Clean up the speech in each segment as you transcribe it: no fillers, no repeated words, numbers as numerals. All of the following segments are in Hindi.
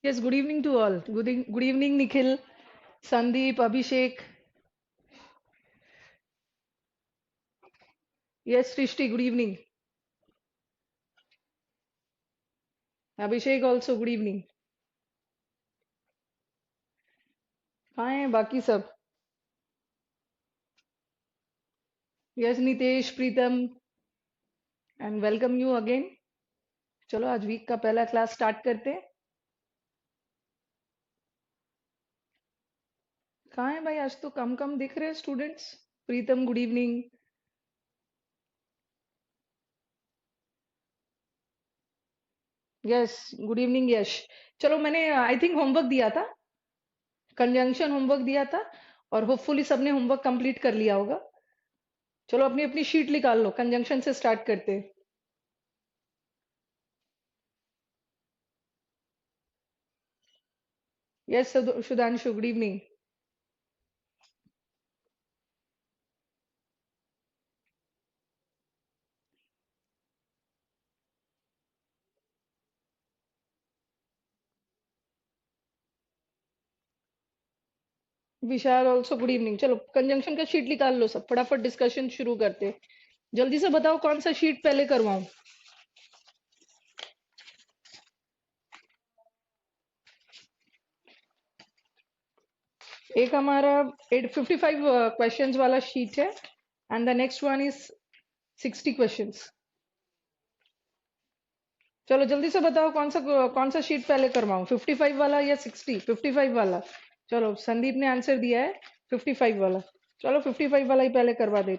Yes, good evening to all. Good evening, Nikhil, Sandeep, Abhishek. Yes, Srishti, good evening. Abhishek also, good evening. कहाँ हैं बाकी सब? Yes, Nitesh, Pritam, and welcome you again. चलो आज वीक का पहला क्लास स्टार्ट करते हैं. कहाँ हैं भाई? आज तो कम कम दिख रहे हैं students. Pritam, good evening. Yes, good evening Yash. चलो मैंने आई थिंक होमवर्क दिया था, कंजंक्शन होमवर्क दिया था और होपफुली सबने होमवर्क कंप्लीट कर लिया होगा. चलो अपनी अपनी शीट निकाल लो, कंजंक्शन से स्टार्ट करते हैं. Yes Sudhanshu, good evening. Vishal also good evening. चलो कंजंक्शन का शीट निकाल लो सब, फटाफट डिस्कशन शुरू करते हैं. जल्दी से बताओ कौन सा शीट पहले करवाऊं. एक हमारा 855 क्वेश्चंस वाला शीट है and the next one is 60 questions. चलो जल्दी से बताओ कौन सा शीट पहले करवाऊं, 55 वाला या 60. 55 वाला. चलो संदीप ने आंसर दिया है 55 वाला. चलो 55 वाला ही पहले करवा दे.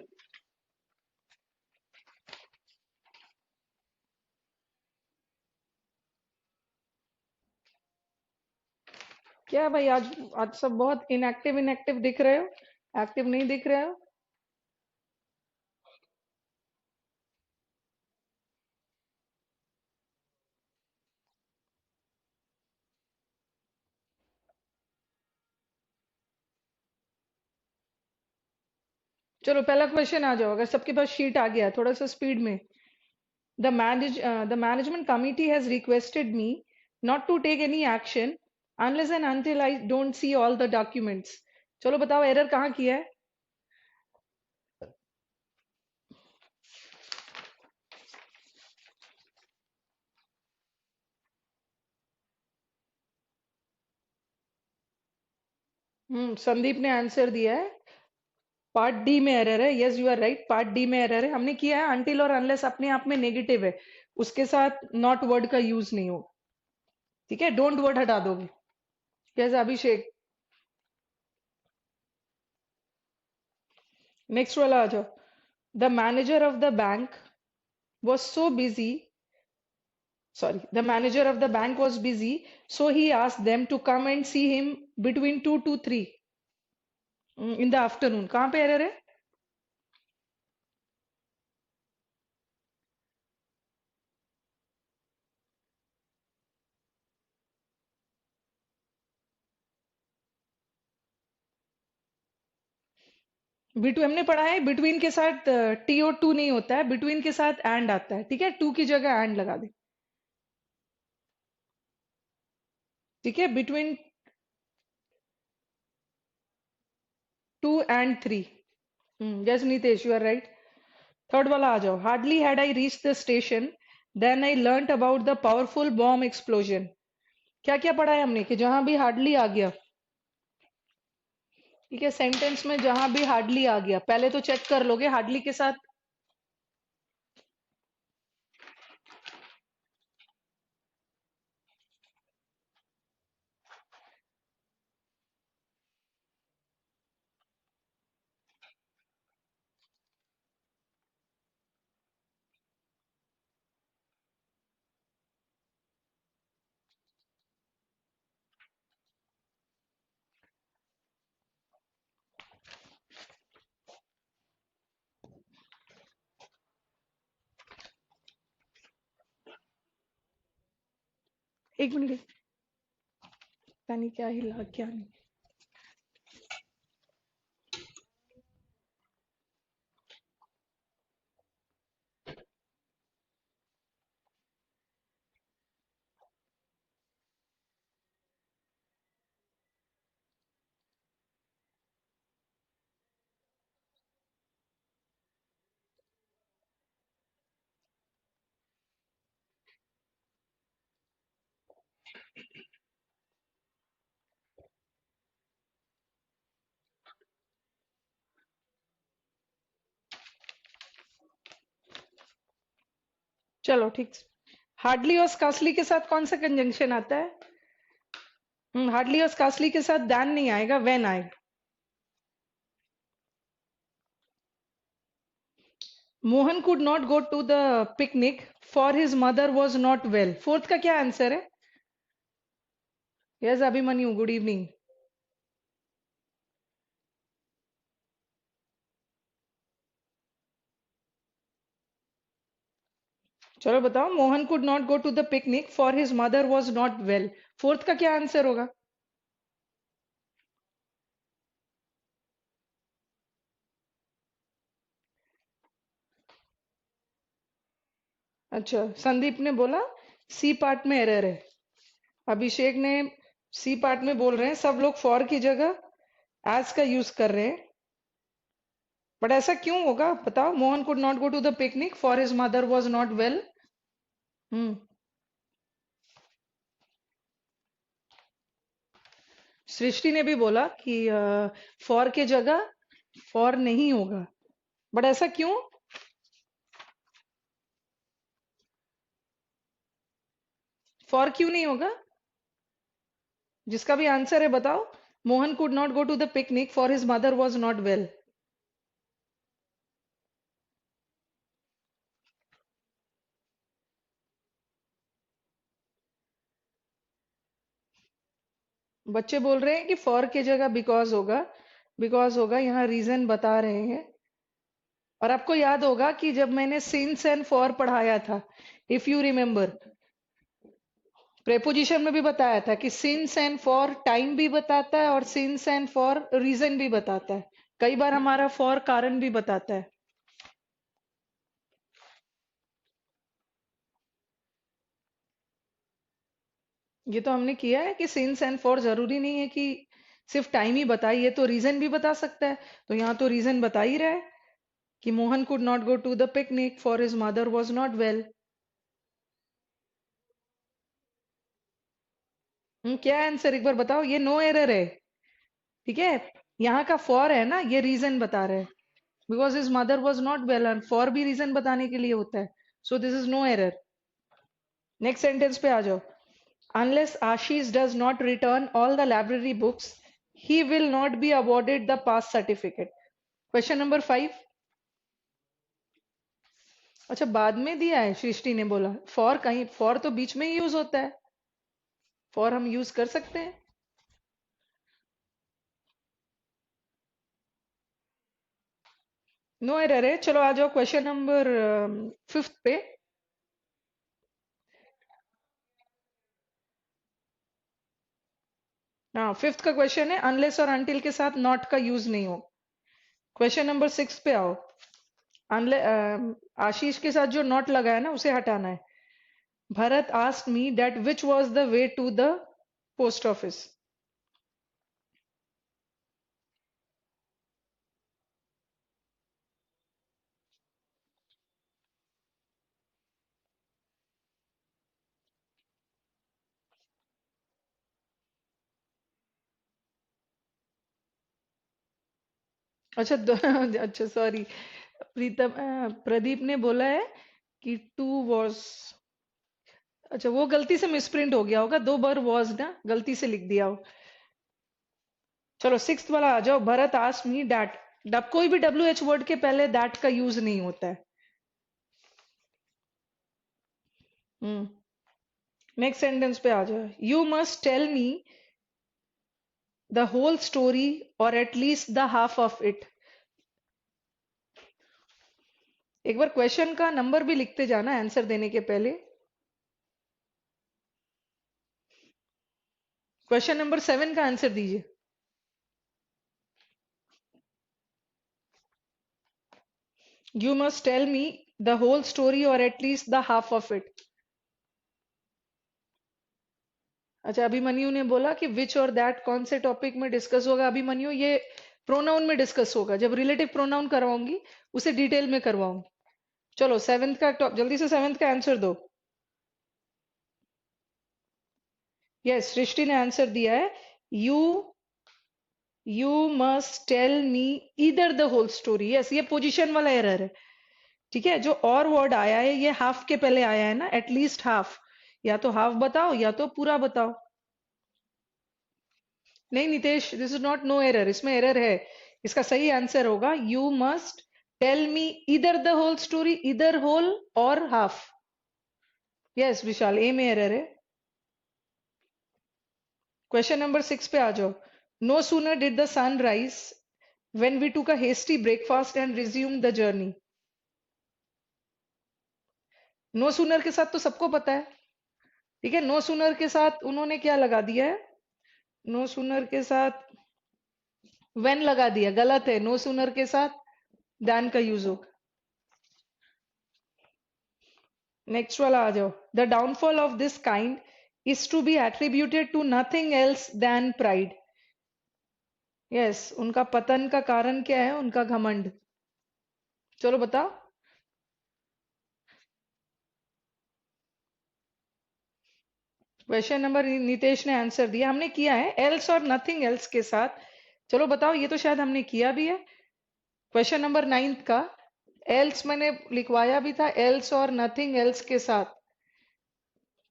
क्या भाई, आज आज सब बहुत इनएक्टिव इनएक्टिव दिख रहे हो, एक्टिव नहीं दिख रहे हो. चलो पहला क्वेश्चन आ जाओ, अगर सबके पास शीट आ गया, थोड़ा सा स्पीड में. The management committee has requested me not to take any action unless and until I don't see all the documents. चलो बताओ एरर कहाँ किया है. संदीप ने आंसर दिया है पार्ट डी में एरर है. Yes you are right, part D में एरर है. हमने किया है अनटिल और अनलेस अपने आप में नेगेटिव है, उसके साथ नॉट वर्ड का यूज नहीं हो. ठीक है, डोंट वर्ड हटा दोगे. यस अभिषेक. नेक्स्ट वाला आ जाओ. The manager of the bank was so busy sorry the manager of the bank was busy, so he asked them to come and see him between 2 to 3 in the afternoon. कहाँ पे एरर है? बिटवीन हमने पढ़ा है, बिटवीन के साथ टी और टू नहीं होता है, बिटवीन के साथ एंड आता है. ठीक है, टू की जगह एंड लगा दे. ठीक है, between 2 and 3. Yes Nitesh, you are right. Third वाला आ जाओ. Hardly had I reach the station then I learn about the powerful bomb explosion. क्या क्या पढ़ा है हमने कि जहां भी हार्डली आ गया. ठीक है, सेंटेंस में जहां भी हार्डली आ गया पहले तो चेक कर लोगे हार्डली के साथ. एक मिनट, पता नहीं क्या हिला क्या नहीं. चलो ठीक। हार्डली और स्कार्सली के साथ कौन सा कंजंक्शन आता है? हार्डली और स्कार्सली के साथ दैन नहीं आएगा, व्हेन आएगा। Mohan could not go to the picnic for his mother was not well. Fourth का क्या आंसर है? Yes Abhimanyu, good evening. चलो बताओ, Mohan could not go to the picnic for his mother was not well. Fourth का क्या आंसर होगा? अच्छा, संदीप ने बोला सी पार्ट में एरर है। अभिषेक ने सी पार्ट में बोल रहे हैं सब लोग फॉर की जगह एज का यूज कर रहे हैं। बट ऐसा क्यों होगा बताओ? Mohan could not go to the picnic for his mother was not well. Hmm. Srishti ने भी बोला कि फॉर के जगह फॉर नहीं होगा। बट ऐसा क्यों? फॉर क्यों नहीं होगा? जिसका भी आंसर है बताओ। Mohan could not go to the picnic for his mother was not well. बच्चे बोल रहे हैं कि फॉर की जगह बिकॉज होगा। बिकॉज होगा, यहाँ रीजन बता रहे हैं। और आपको याद होगा कि जब मैंने सिंस एंड फॉर पढ़ाया था, इफ यू रिमेम्बर, प्रेपोजिशन में भी बताया था कि सिंस एंड फॉर टाइम भी बताता है और सिंस एंड फॉर रीजन भी बताता है। कई बार हमारा फॉर कारण भी बताता है। ये तो हमने किया है कि सिंस एंड फॉर जरूरी नहीं है कि सिर्फ टाइम ही बताए, ये तो रीजन भी बता सकता है। तो यहाँ तो रीजन बता ही रहा है कि Mohan could not go to the picnic for his mother was not well. क्या आंसर एक बार बताओ? ये नो एरर है, ठीक है। यहाँ का फॉर है ना, ये रीजन बता रहे हैं। Because his mother was not well, and for भी रीजन बताने के लिए होता है। So this is no error. Next sentence पे आ जाओ। Unless Ashish does not return all the library books, he will not be awarded the pass certificate. Question number 5। अच्छा, बाद में दिया है, सृष्टि ने बोला फॉर कहीं, फॉर तो बीच में ही यूज होता है। फॉर हम यूज कर सकते हैं। नो एरर है। चलो आ जाओ क्वेश्चन नंबर 5 पे। हाँ, 5th का क्वेश्चन है अनलेस और अनटिल के साथ नॉट का यूज नहीं हो। क्वेश्चन नंबर 6 पे आओ। अनले आशीष के साथ जो नॉट लगा है ना, उसे हटाना है। Bharat asked me that which was the way to the post office. अच्छा अच्छा सॉरी, प्रीतम प्रदीप ने बोला है कि टू वॉज। अच्छा, वो गलती से मिसप्रिंट हो गया होगा, 2 बार वॉज ना गलती से लिख दिया हो। चलो 6th वाला आ जाओ। Bharat asked me that. Dub कोई भी डब्ल्यू एच वर्ड के पहले दैट का यूज नहीं होता है। हम्म। नेक्स्ट सेंटेंस पे आ जाओ। You must tell me the whole story और at least the half of it. एक बार क्वेश्चन का नंबर भी लिखते जाना आंसर देने के पहले। क्वेश्चन नंबर 7 का आंसर दीजिए। You must tell me the whole story or at least the half of it. अच्छा, अभिमन्यु ने बोला कि विच और दैट कौन से टॉपिक में डिस्कस होगा? अभिमन्यु, ये प्रोनाउन में डिस्कस होगा। जब रिलेटिव प्रोनाउन करवाऊंगी उसे डिटेल में करवाऊंगी। चलो 7th का जल्दी से 7th का आंसर दो। यस, सृष्टि ने आंसर दिया है। You you must tell me either the whole story. Yes, ये पोजीशन वाला एरर है। ठीक है, जो और वर्ड आया है ये हाफ के पहले आया है ना, एटलीस्ट हाफ। या तो हाफ बताओ या तो पूरा बताओ। नहीं Nitesh, this is not know error, इसमें एरर है। इसका सही आंसर होगा you must tell me either the whole story, either whole और हाफ। यस विशाल, ए में एरर है। क्वेश्चन नंबर 6 पे आ जाओ। No sooner did the sun rise when we took a hasty breakfast and resumed the journey। No sooner के साथ तो सबको पता है। ठीक है, नो सूनर के साथ उन्होंने क्या लगा दिया है? नो सूनर के साथ when लगा दिया, गलत है। नो सूनर के साथ than का यूज होगा। नेक्स्ट वाला आ जाओ। The downfall of this kind is to be attributed to nothing else than pride. Yes, उनका पतन का कारण क्या है? उनका घमंड। चलो बताओ। क्वेश्चन नंबर नितेश ने आंसर दिया, हमने किया है एल्स और नथिंग एल्स के साथ। चलो बताओ, ये तो शायद हमने किया भी है। क्वेश्चन नंबर 9 का एल्स मैंने लिखवाया भी था, एल्स और नथिंग एल्स के साथ।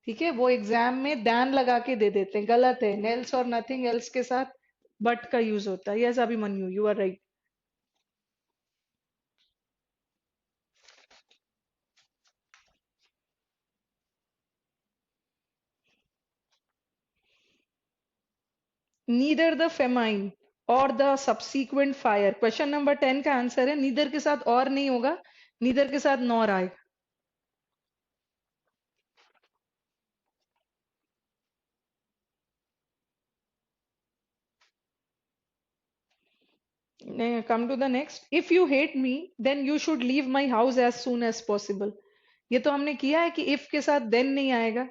ठीक है, वो एग्जाम में दैन लगा के दे देते हैं, गलत है। एल्स और नथिंग एल्स के साथ बट का यूज होता है। Yes Abhimanyu, you are right. Neither the famine और the subsequent fire. Question number 10 का आंसर है नीदर के साथ और नहीं होगा, नीदर के साथ नॉर आएगा। Come to the next. If you hate me then you should leave my house as soon as possible. ये तो हमने किया है कि इफ के साथ देन नहीं आएगा।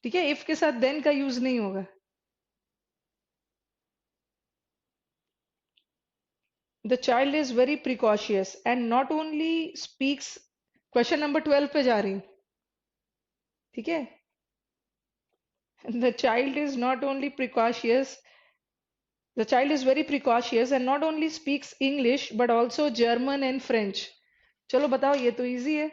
ठीक है, इफ के साथ देन का यूज नहीं होगा। The child is very precocious and not only speaks. Question number 12 पे जा रही हूँ। ठीक है, the child is not only precocious, the child is very precocious and not only speaks English but also German and French। चलो बताओ, ये तो इजी है।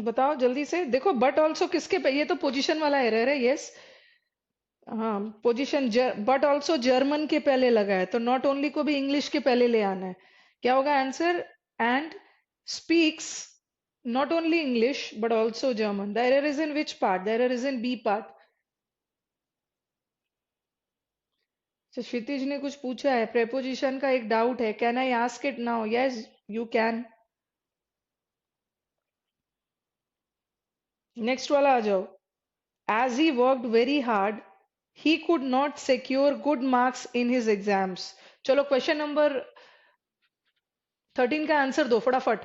बताओ जल्दी से। देखो बट ऑल्सो किसके पे, ये तो पोजीशन वाला एरर है। यस, हाँ पोजीशन, बट ऑल्सो जर्मन के पहले लगा है, तो नॉट ओनली को भी इंग्लिश के पहले ले आना है। क्या होगा answer? And speaks not only English but also German. The error is in which part? The error is in B part. तो क्षितिज ने कुछ पूछा है, प्रेपोजिशन का एक डाउट है। Can I ask it now? Yes you can. Next वाला आ जाओ। As he worked very hard he could not secure good marks in his exams. चलो क्वेश्चन नंबर 13 का आंसर दो फटाफट।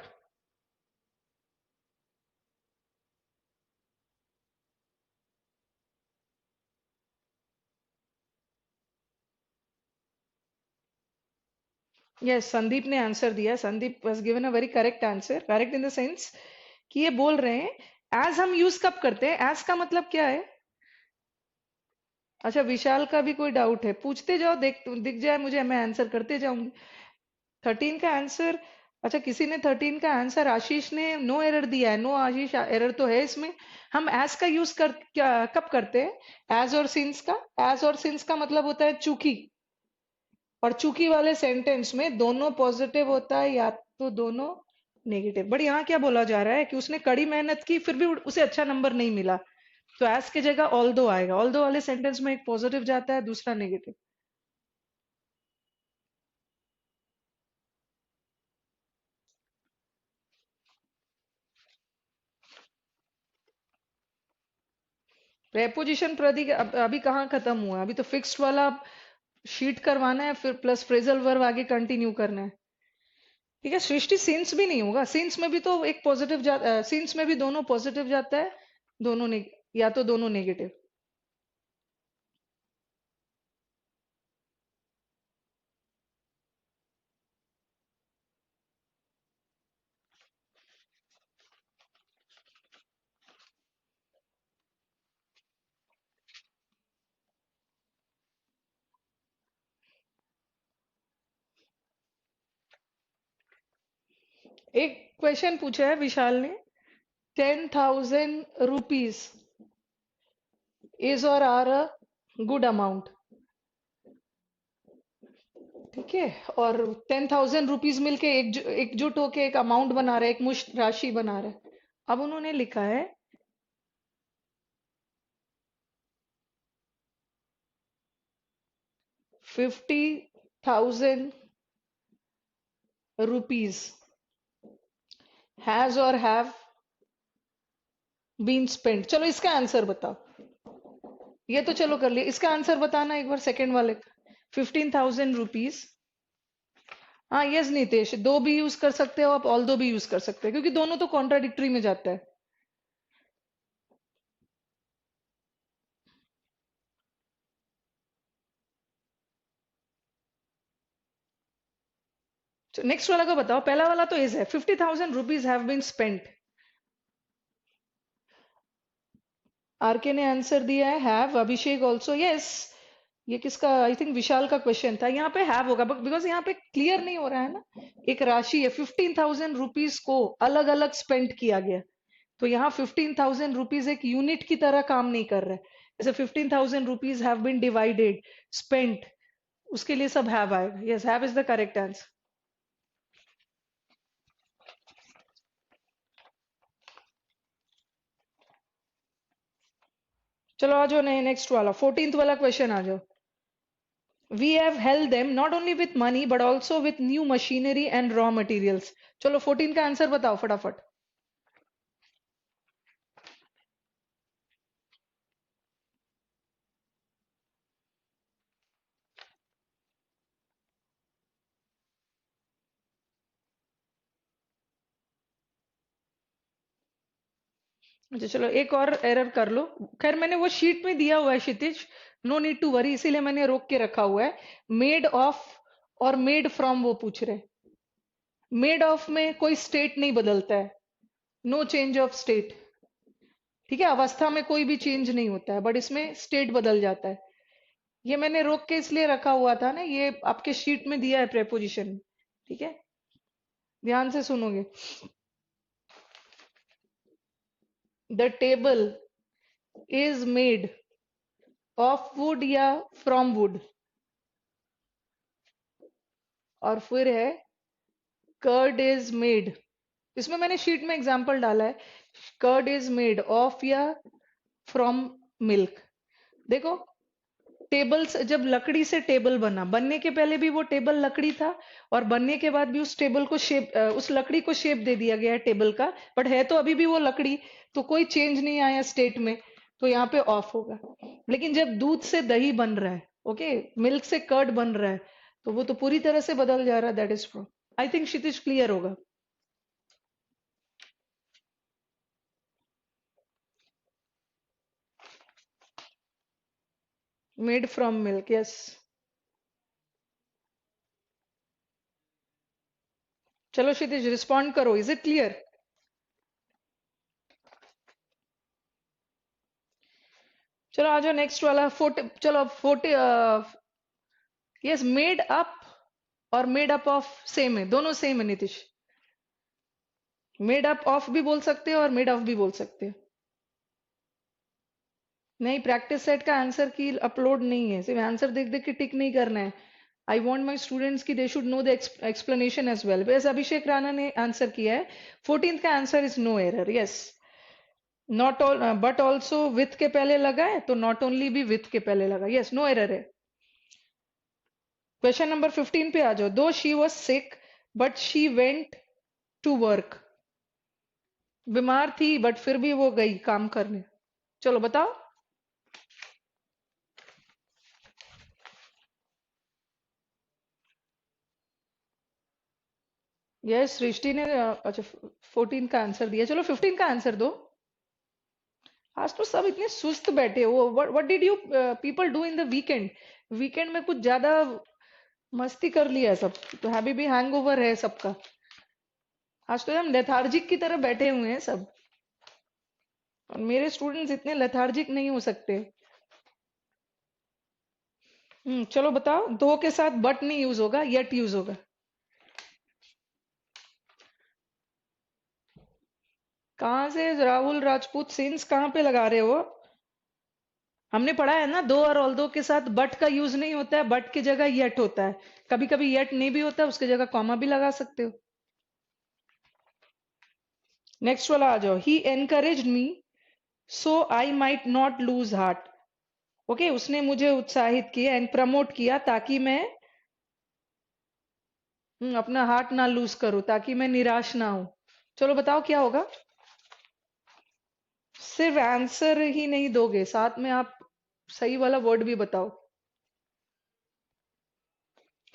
यस, संदीप ने आंसर दिया। Sandeep was given a very correct answer. Correct in the sense कि ये बोल रहे हैं एज हम यूज कब करते हैं? एज का मतलब क्या है? अच्छा, विशाल का भी कोई डाउट है? पूछते जाओ, देख दिख जाए मुझे, मैं आंसर करते जाऊंगी। 13 का आंसर, अच्छा किसी ने 13 का आंसर, आशीष ने नो एरर दिया है। नो आशीष, एरर तो है इसमें। हम एज का यूज कब करते हैं? एज और सिंस का। एज और सिंस का मतलब होता है चूंकि, और चूंकि वाले सेंटेंस में दोनों पॉजिटिव होता है या तो दोनों नेगेटिव। बट यहाँ क्या बोला जा रहा है कि उसने कड़ी मेहनत की फिर भी उसे अच्छा नंबर नहीं मिला, तो एज की जगह ऑल दो आएगा। ऑल दो वाले सेंटेंस में एक पॉजिटिव जाता है, दूसरा नेगेटिव। प्रेपोजिशन प्रतीक अभी कहाँ खत्म हुआ? अभी तो फिक्स्ड वाला शीट करवाना है, फिर प्लस फ्रेजल वर्ब आगे कंटिन्यू करना है। ठीक है, सृष्टि सिंस भी नहीं होगा। सिंस में भी तो एक पॉजिटिव सिंस में भी दोनों पॉजिटिव जाता है, दोनों या तो दोनों नेगेटिव। एक क्वेश्चन पूछा है विशाल ने, 10,000 रुपीज इज और आर अ गुड अमाउंट, ठीक है, और 10,000 रुपीज मिलके एकजुट होके एक अमाउंट बना रहा है, एक मुश्त राशि बना रहा है। अब उन्होंने लिखा है 50,000 रुपीज हैज और हैव बीन स्पेंट। चलो इसका आंसर बताओ, ये तो चलो कर लिया, इसका आंसर बताना एक बार सेकंड वाले का। 15,000 रुपीज, हाँ यस नितेश, दो भी यूज कर सकते हो आप, ऑल दो भी यूज कर सकते हो, क्योंकि दोनों तो कॉन्ट्राडिक्टरी में जाता है। नेक्स्ट वाला का बताओ, पहला वाला तो इज है 50,000 rupees have been spent. RK ने आंसर दिया है हैव, अभिषेक ऑल्सो यस। ये किसका, आई थिंक विशाल का क्वेश्चन था, यहाँ पे हैव होगा बिकॉज यहाँ पे क्लियर नहीं हो रहा है ना, एक राशि है 15,000 रुपीज को अलग अलग स्पेंड किया गया, तो यहाँ 15,000 रुपीज एक यूनिट की तरह काम नहीं कर रहा है। जैसे 15,000 rupees have been divided spent, उसके लिए सब हैव आएगा। Yes, have is the correct answer. चलो आ जाओ, नहीं नेक्स्ट वाला 14th वाला क्वेश्चन आ जाओ। We have held them not only with money but also with new machinery and raw materials. चलो 14 का आंसर बताओ फटाफट। अच्छा चलो एक और एरर कर लो, खैर मैंने वो शीट में दिया हुआ है क्षितिज, नो नीड टू वरी, इसीलिए मैंने रोक के रखा हुआ है। मेड ऑफ और मेड फ्रॉम वो पूछ रहे, मेड ऑफ में कोई स्टेट नहीं बदलता है, नो चेंज ऑफ स्टेट, ठीक है, अवस्था में कोई भी चेंज नहीं होता है, बट इसमें स्टेट बदल जाता है। ये मैंने रोक के इसलिए रखा हुआ था ना, ये आपके शीट में दिया है प्रेपोजिशन, ठीक है, ध्यान से सुनोगे। The table is made of would या फ्रॉम वुड, और फिर है कर्ड इज मेड, इसमें मैंने शीट में एग्जांपल डाला है, कर्ड इज मेड ऑफ या फ्रॉम मिल्क। देखो टेबल से, जब लकड़ी से टेबल बना, बनने के पहले भी वो टेबल लकड़ी था, और बनने के बाद भी उस टेबल को शेप, उस लकड़ी को शेप दे दिया गया है टेबल का, बट है तो अभी भी वो लकड़ी, तो कोई चेंज नहीं आया स्टेट में, तो यहाँ पे ऑफ होगा। लेकिन जब दूध से दही बन रहा है, ओके, मिल्क से कर्ड बन रहा है, तो वो तो पूरी तरह से बदल जा रहा है, that is true. I think Kshitij clear होगा। Made from milk, yes. चलो क्षितिज रिस्पॉन्ड करो, इज इट क्लियर? चलो आ जाओ नेक्स्ट वाला 40, चलो 40, यस, मेड अप और मेड अप ऑफ सेम है, दोनों सेम है नीतीश, मेड अप ऑफ भी बोल सकते हो और मेड ऑफ भी बोल सकते हो। नहीं, प्रैक्टिस सेट का आंसर की अपलोड नहीं है, सिर्फ आंसर देख देख के टिक नहीं करना है। आई वॉन्ट माई स्टूडेंट्स की they should know the explanation as well. वैसे अभिषेक राणा ने आंसर किया है, 14th का answer is no error, yes. Not all but also with के पहले लगा है, तो नॉट ओनली भी विथ के पहले लगा, यस, नो एरर है। क्वेश्चन नंबर 15 पे आ जाओ। Though she was sick but she went to work, बीमार थी बट फिर भी वो गई काम करने। चलो बताओ। यस, सृष्टि ने अच्छा 14 का आंसर दिया, चलो 15 का आंसर दो। आज तो सब इतने सुस्त बैठे हो, what did you people do in the weekend? Weekend में कुछ ज्यादा मस्ती कर लिया है सब, तो अभी भी हैंगओवर है सबका, आज तो हम लेथार्जिक की तरह बैठे हुए हैं सब, और मेरे स्टूडेंट्स इतने लेथार्जिक नहीं हो सकते। चलो बताओ, दो के साथ बट नहीं यूज होगा, यट यूज होगा। कहाँ से राहुल राजपूत सिंस कहाँ पे लगा रहे हो? हमने पढ़ा है ना, दो और ऑल्दो के साथ बट का यूज नहीं होता है, बट की जगह येट होता है। कभी कभी येट नहीं भी होता है, उसकी जगह कॉमा भी लगा सकते हो। नेक्स्ट वाला आ जाओ। He encouraged me so I might not lose heart. Okay, उसने मुझे उत्साहित किया एंड प्रमोट किया ताकि मैं अपना हार्ट ना लूज करूं, ताकि मैं निराश ना हूं। चलो बताओ क्या होगा। सिर्फ आंसर ही नहीं दोगे, साथ में आप सही वाला वर्ड भी बताओ।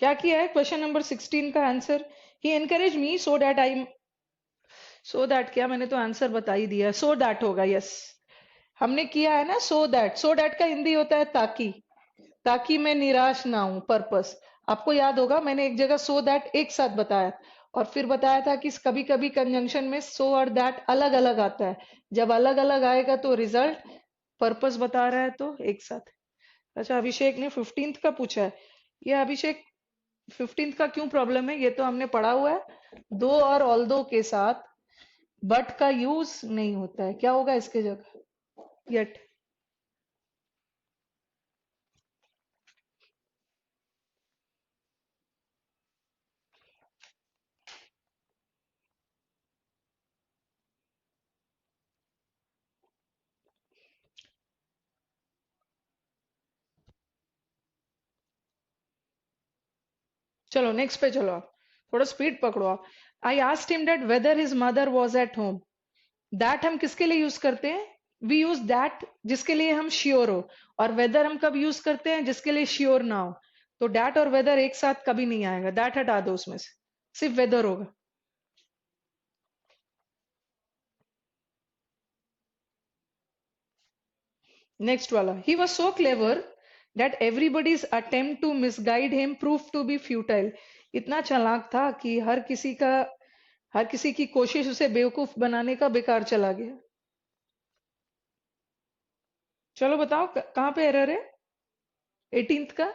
क्या किया है क्वेश्चन नंबर 16 का answer? He encourage me so that क्या, मैंने तो आंसर बता ही दिया। सो दैट होगा, यस। हमने किया है ना सो दैट का हिंदी होता है ताकि। ताकि मैं निराश ना हूं, पर्पस। आपको याद होगा मैंने एक जगह सो दैट एक साथ बताया, और फिर बताया था कि कभी कभी कंजंक्शन में सो और दैट अलग अलग आता है। जब अलग अलग आएगा तो रिजल्ट, पर्पस बता रहा है तो एक साथ। अच्छा, अभिषेक ने 15th का पूछा है। ये अभिषेक 15th का क्यों प्रॉब्लम है, ये तो हमने पढ़ा हुआ है। दो और ऑल दो के साथ बट का यूज नहीं होता है। क्या होगा इसके जगह? येट। चलो नेक्स्ट पे चलो आप, थोड़ा स्पीड पकड़ो आप। I asked him that whether his mother was at home. That हम किसके लिए यूज करते हैं? वी यूज दैट जिसके लिए हम श्योर हो। और वेदर हम कब यूज करते हैं? जिसके लिए श्योर ना हो। तो दैट और वेदर एक साथ कभी नहीं आएगा, दैट हटा दो उसमें से, सिर्फ वेदर होगा। नेक्स्ट वाला। He was so clever that everybody's attempt to misguide him prove to be futile. इतना चालाक था कि हर किसी की कोशिश उसे बेवकूफ बनाने का बेकार चला गया। चलो बताओ कहाँ पे एरर है 18th का?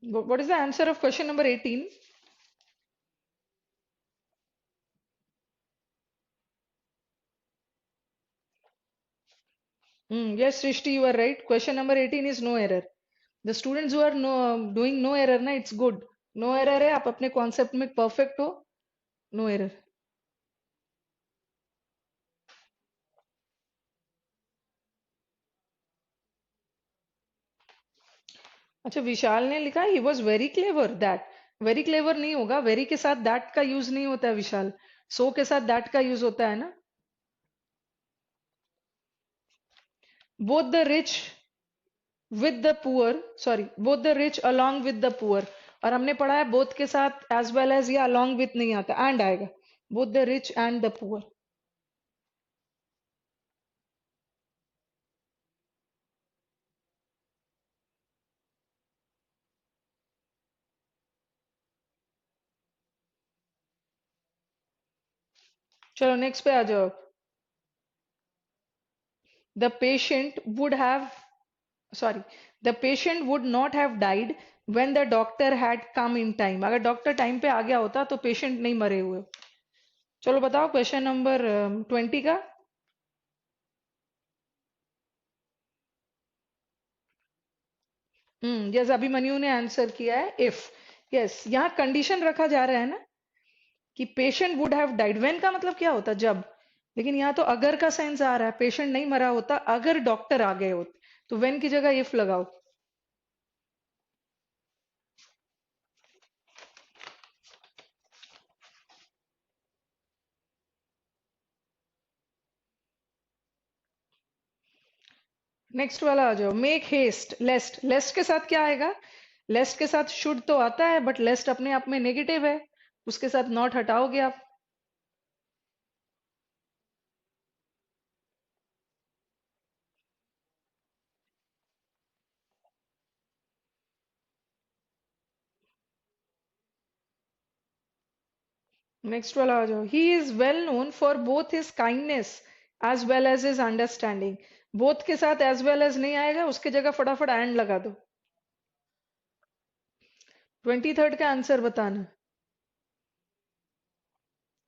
What is the answer of question number 18? Yes, Srishti, you are right. Question number 18 is no error. The students who are doing no error ना, it's good. No error है, आप अपने कॉन्सेप्ट में परफेक्ट हो। No error. अच्छा, विशाल ने लिखा he was very clever that. Very clever नहीं होगा, वेरी के साथ दैट का यूज नहीं होता है विशाल। सो के साथ दैट का यूज होता है ना। Both the rich with the poor, sorry, both the rich along with the poor. और हमने पढ़ा है बोथ के साथ एज वेल एज या अलोंग विथ नहीं आता, एंड आएगा। Both the rich and the poor. चलो नेक्स्ट पे आ जाओ। The patient would have, sorry, the patient would not have died when the doctor had come in time. अगर डॉक्टर टाइम पे आ गया होता तो पेशेंट नहीं मरे हुए। चलो बताओ क्वेश्चन नंबर 20 का। यस, अभिमन्यु ने आंसर किया है इफ। यस, यहाँ कंडीशन रखा जा रहा है ना कि patient would have died. When का मतलब क्या होता जब। लेकिन यहाँ तो अगर का सेंस आ रहा है, पेशेंट नहीं मरा होता अगर डॉक्टर आ गए होते। तो व्हेन की जगह इफ लगाओ। नेक्स्ट वाला आ जाओ। Make haste लेस्ट। लेस्ट के साथ क्या आएगा? लेस्ट के साथ शुड तो आता है, बट लेस्ट अपने आप में नेगेटिव है। उसके साथ नॉट हटाओगे आप। नेक्स्ट वाला आ जाओ। He is well known for both his kindness as well as his understanding. Both के साथ as well as नहीं आएगा, उसके जगह फटाफट and लगा दो. 23rd का आंसर बताना.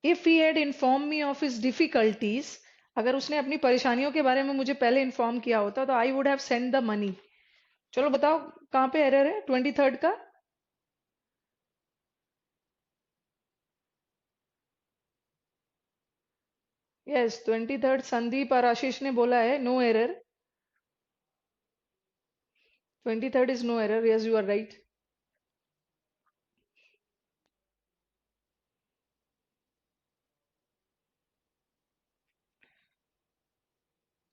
If he had informed me of his difficulties, अगर उसने अपनी परेशानियों के बारे में मुझे पहले इन्फॉर्म किया होता तो I would have sent the money. चलो बताओ कहाँ पे एरर है 23rd का. यस 23rd संदीप और आशीष ने बोला है no error. 23rd is no error. Yes, you are right.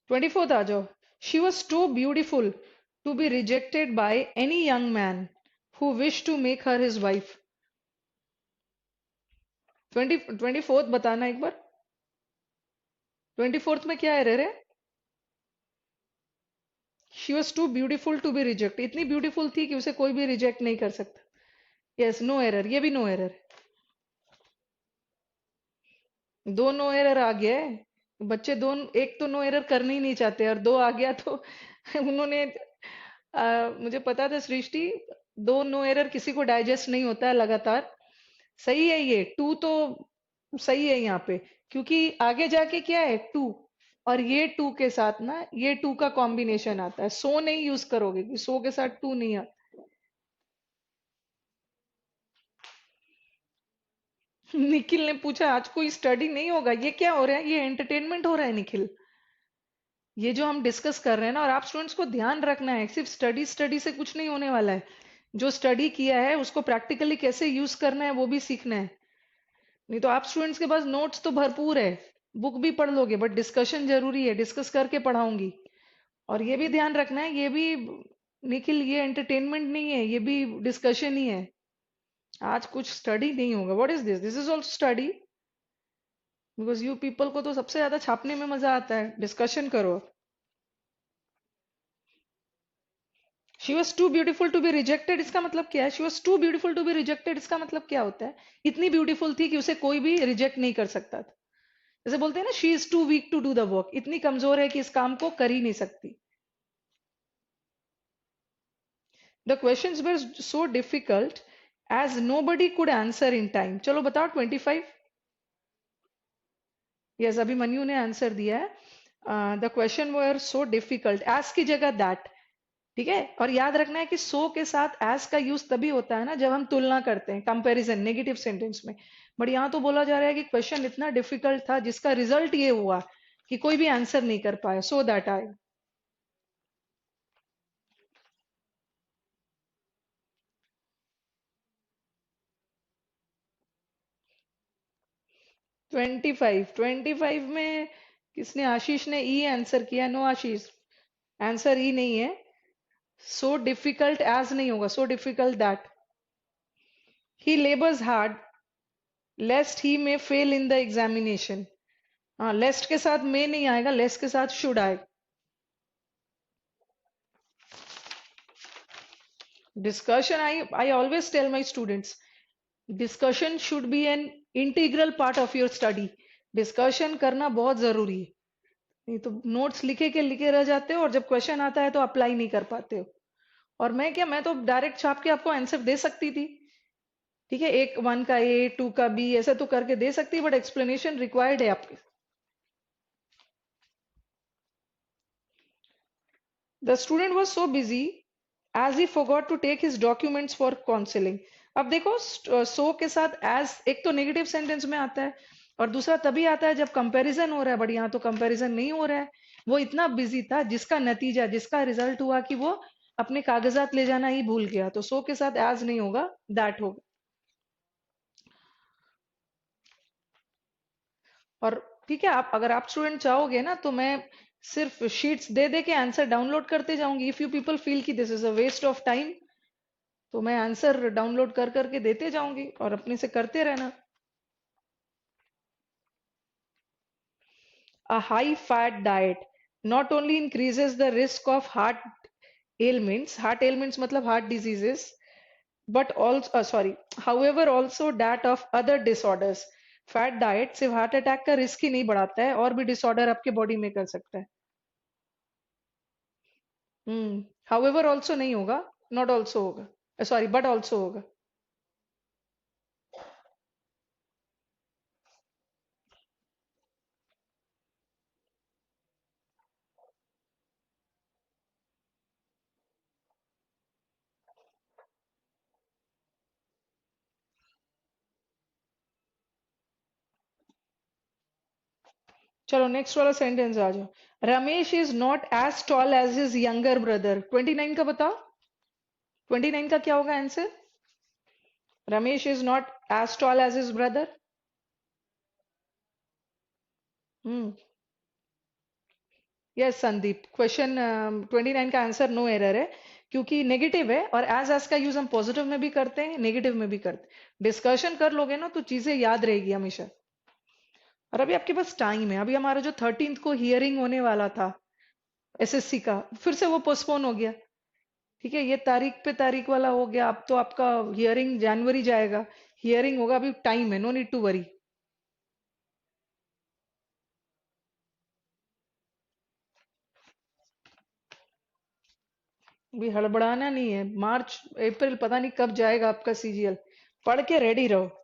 24th आ जाओ. She was too beautiful to be rejected by any young man who wished to make her his wife. 24th बताना एक बार. 24th में क्या एरर है? She was too beautiful to be rejected. इतनी ब्यूटीफुल थी कि उसे कोई भी रिजेक्ट नहीं कर सकता. Yes no error. ये भी नो एरर. दो नो एरर आ गया है. बच्चे दो एक तो नो एरर करना ही नहीं चाहते और दो आ गया तो उन्होंने मुझे पता था सृष्टि दो नो एरर किसी को डाइजेस्ट नहीं होता है लगातार. सही है ये टू तो सही है यहाँ पे क्योंकि आगे जाके क्या है टू और ये टू के साथ ना ये टू का कॉम्बिनेशन आता है. सो नहीं यूज करोगे कि सो के साथ टू नहीं आता. निखिल ने पूछा आज कोई स्टडी नहीं होगा. ये क्या हो रहा है? ये एंटरटेनमेंट हो रहा है निखिल. ये जो हम डिस्कस कर रहे हैं ना और आप स्टूडेंट्स को ध्यान रखना है सिर्फ स्टडी स्टडी से कुछ नहीं होने वाला है. जो स्टडी किया है उसको प्रैक्टिकली कैसे यूज करना है वो भी सीखना है. नहीं तो आप स्टूडेंट्स के पास नोट्स तो भरपूर है बुक भी पढ़ लोगे बट डिस्कशन जरूरी है. डिस्कस करके पढ़ाऊंगी. और ये भी ध्यान रखना है ये भी निखिल ये एंटरटेनमेंट नहीं है ये भी डिस्कशन ही है. आज कुछ स्टडी नहीं होगा. What is this? This is also study because you people को तो सबसे ज्यादा छापने में मजा आता है. डिस्कशन करो. She was too beautiful to be rejected इसका मतलब क्या है? She was too beautiful to be rejected इसका मतलब क्या होता है? इतनी ब्यूटीफुल थी कि उसे कोई भी रिजेक्ट नहीं कर सकता था. जैसे बोलते हैं ना she is too weak to do the work. इतनी कमजोर है कि इस काम को कर ही नहीं सकती. The questions were so difficult as nobody could answer in time. चलो बताओ 25. यस अभी मनु ने आंसर दिया है. The question were so difficult as की जगह दैट. ठीक है. और याद रखना है कि सो के साथ एज का यूज तभी होता है ना जब हम तुलना करते हैं कंपैरिजन नेगेटिव सेंटेंस में. बट यहाँ तो बोला जा रहा है कि क्वेश्चन इतना डिफिकल्ट था जिसका रिजल्ट ये हुआ कि कोई भी आंसर नहीं कर पाया. सो दैट आई 25 में किसने? आशीष ने ई आंसर किया. नो आशीष आंसर ई नहीं है. सो डिफिकल्ट एज नहीं होगा. So difficult that. He labours hard lest he may fail in the examination. हाँ लेस्ट के साथ में नहीं आएगा. लेस्ट के साथ शुड आएगा. Discussion I always tell my students discussion should be an integral part of your study. Discussion करना बहुत जरूरी है. नहीं तो नोट्स लिखे के लिखे रह जाते हो और जब क्वेश्चन आता है तो अप्लाई नहीं कर पाते हो. और मैं क्या मैं तो डायरेक्ट छाप के आपको आंसर दे सकती थी. ठीक है. एक वन का ए टू का बी ऐसा तो करके दे सकती बट एक्सप्लेनेशन रिक्वायर्ड है आपके. The student was so busy as he forgot to take his documents for counselling. अब देखो सो के साथ एज एक तो नेगेटिव सेंटेंस में आता है और दूसरा तभी आता है जब कंपैरिजन हो रहा है. बट यहाँ तो कंपैरिजन नहीं हो रहा है. वो इतना बिजी था जिसका नतीजा जिसका रिजल्ट हुआ कि वो अपने कागजात ले जाना ही भूल गया. तो सो के साथ एज नहीं होगा दैट होगा. और ठीक है आप अगर आप स्टूडेंट चाहोगे ना तो मैं सिर्फ शीट्स दे दे के आंसर डाउनलोड करते जाऊंगी. इफ यू पीपल फील कि this is a waste of time तो मैं आंसर डाउनलोड कर करके देते जाऊंगी और अपने से करते रहना. A high fat diet not only increases the risk of heart ailments मतलब heart diseases, but also, however, also that of other disorders. Fat diet सिर्फ हार्ट अटैक का रिस्क ही नहीं बढ़ाता है, और भी डिसऑर्डर आपके बॉडी में कर सकता है। हाउएवर ऑल्सो नहीं होगा, नॉट ऑल्सो होगा, सॉरी बट ऑल्सो होगा। चलो नेक्स्ट वाला सेंटेंस आ जाओ। Ramesh is not as tall as his younger brother. 29 का बताओ, 29 का क्या होगा आंसर? Ramesh is not as tall as his brother. Hmm, yes Sandeep, question 29 का आंसर नो एरर है, क्योंकि नेगेटिव है, और एज का यूज हम पॉजिटिव में भी करते हैं, नेगेटिव में भी करते हैं। डिस्कशन कर लोगे ना तो चीजें याद रहेगी हमेशा। और अभी आपके पास टाइम है, अभी हमारा जो 13th को हियरिंग होने वाला था एसएससी का, फिर से वो पोस्टपोन हो गया। ठीक है, ये तारीख पे तारीख वाला हो गया, अब तो आपका हियरिंग जनवरी जाएगा। हियरिंग होगा, अभी टाइम है, नो नीड टू वरी। अभी हड़बड़ाना नहीं है, मार्च अप्रैल पता नहीं कब जाएगा आपका सीजीएल। पढ़ के रेडी रहो।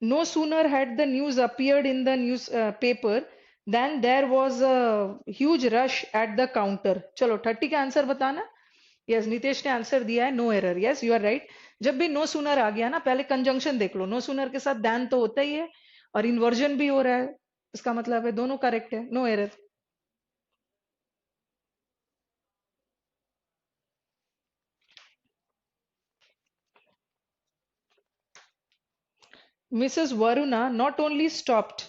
No sooner had the news appeared in the news paper than there was a huge rush at the counter. चलो 30 का आंसर बताना। यस, नितेश ने आंसर दिया है no error. Yes you are right. जब भी नो सूनर आ गया ना, पहले कंजंक्शन देख लो, नो सूनर के साथ दैन तो होता ही है, और इन्वर्जन भी हो रहा है, इसका मतलब है दोनों करेक्ट है, no error. Mrs Varuna not only stopped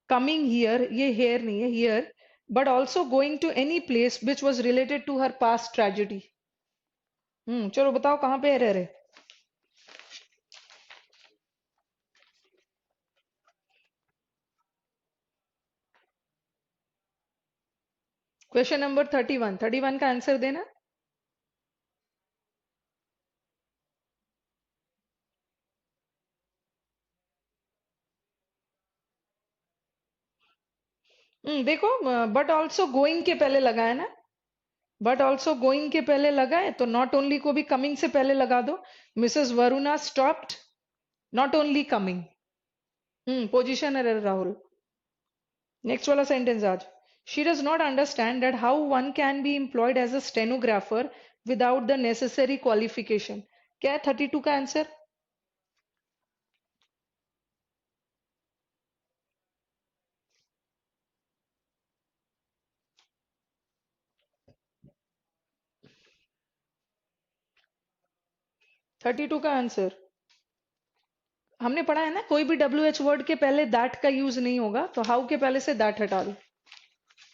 coming here, ये हेयर नहीं है, here, but also going to any place which was related to her past tragedy. चलो बताओ कहाँ पे एरर है। क्वेश्चन नंबर 31, 31 का आंसर देना। देखो, बट ऑल्सो गोइंग के पहले लगा है ना, बट ऑल्सो गोइंग के पहले लगा है, तो नॉट ओनली को भी कमिंग से पहले लगा दो। Mrs Varuna stopped not only coming. Position error Rahul. Next वाला सेंटेंस आज। She does not understand that how one can be employed as a stenographer without the necessary qualification. क्या है 32 का आंसर? 32 का आंसर हमने पढ़ा है ना, कोई भी डब्ल्यू एच वर्ड के पहले दैट का यूज नहीं होगा, तो हाउ के पहले से दैट हटा दो।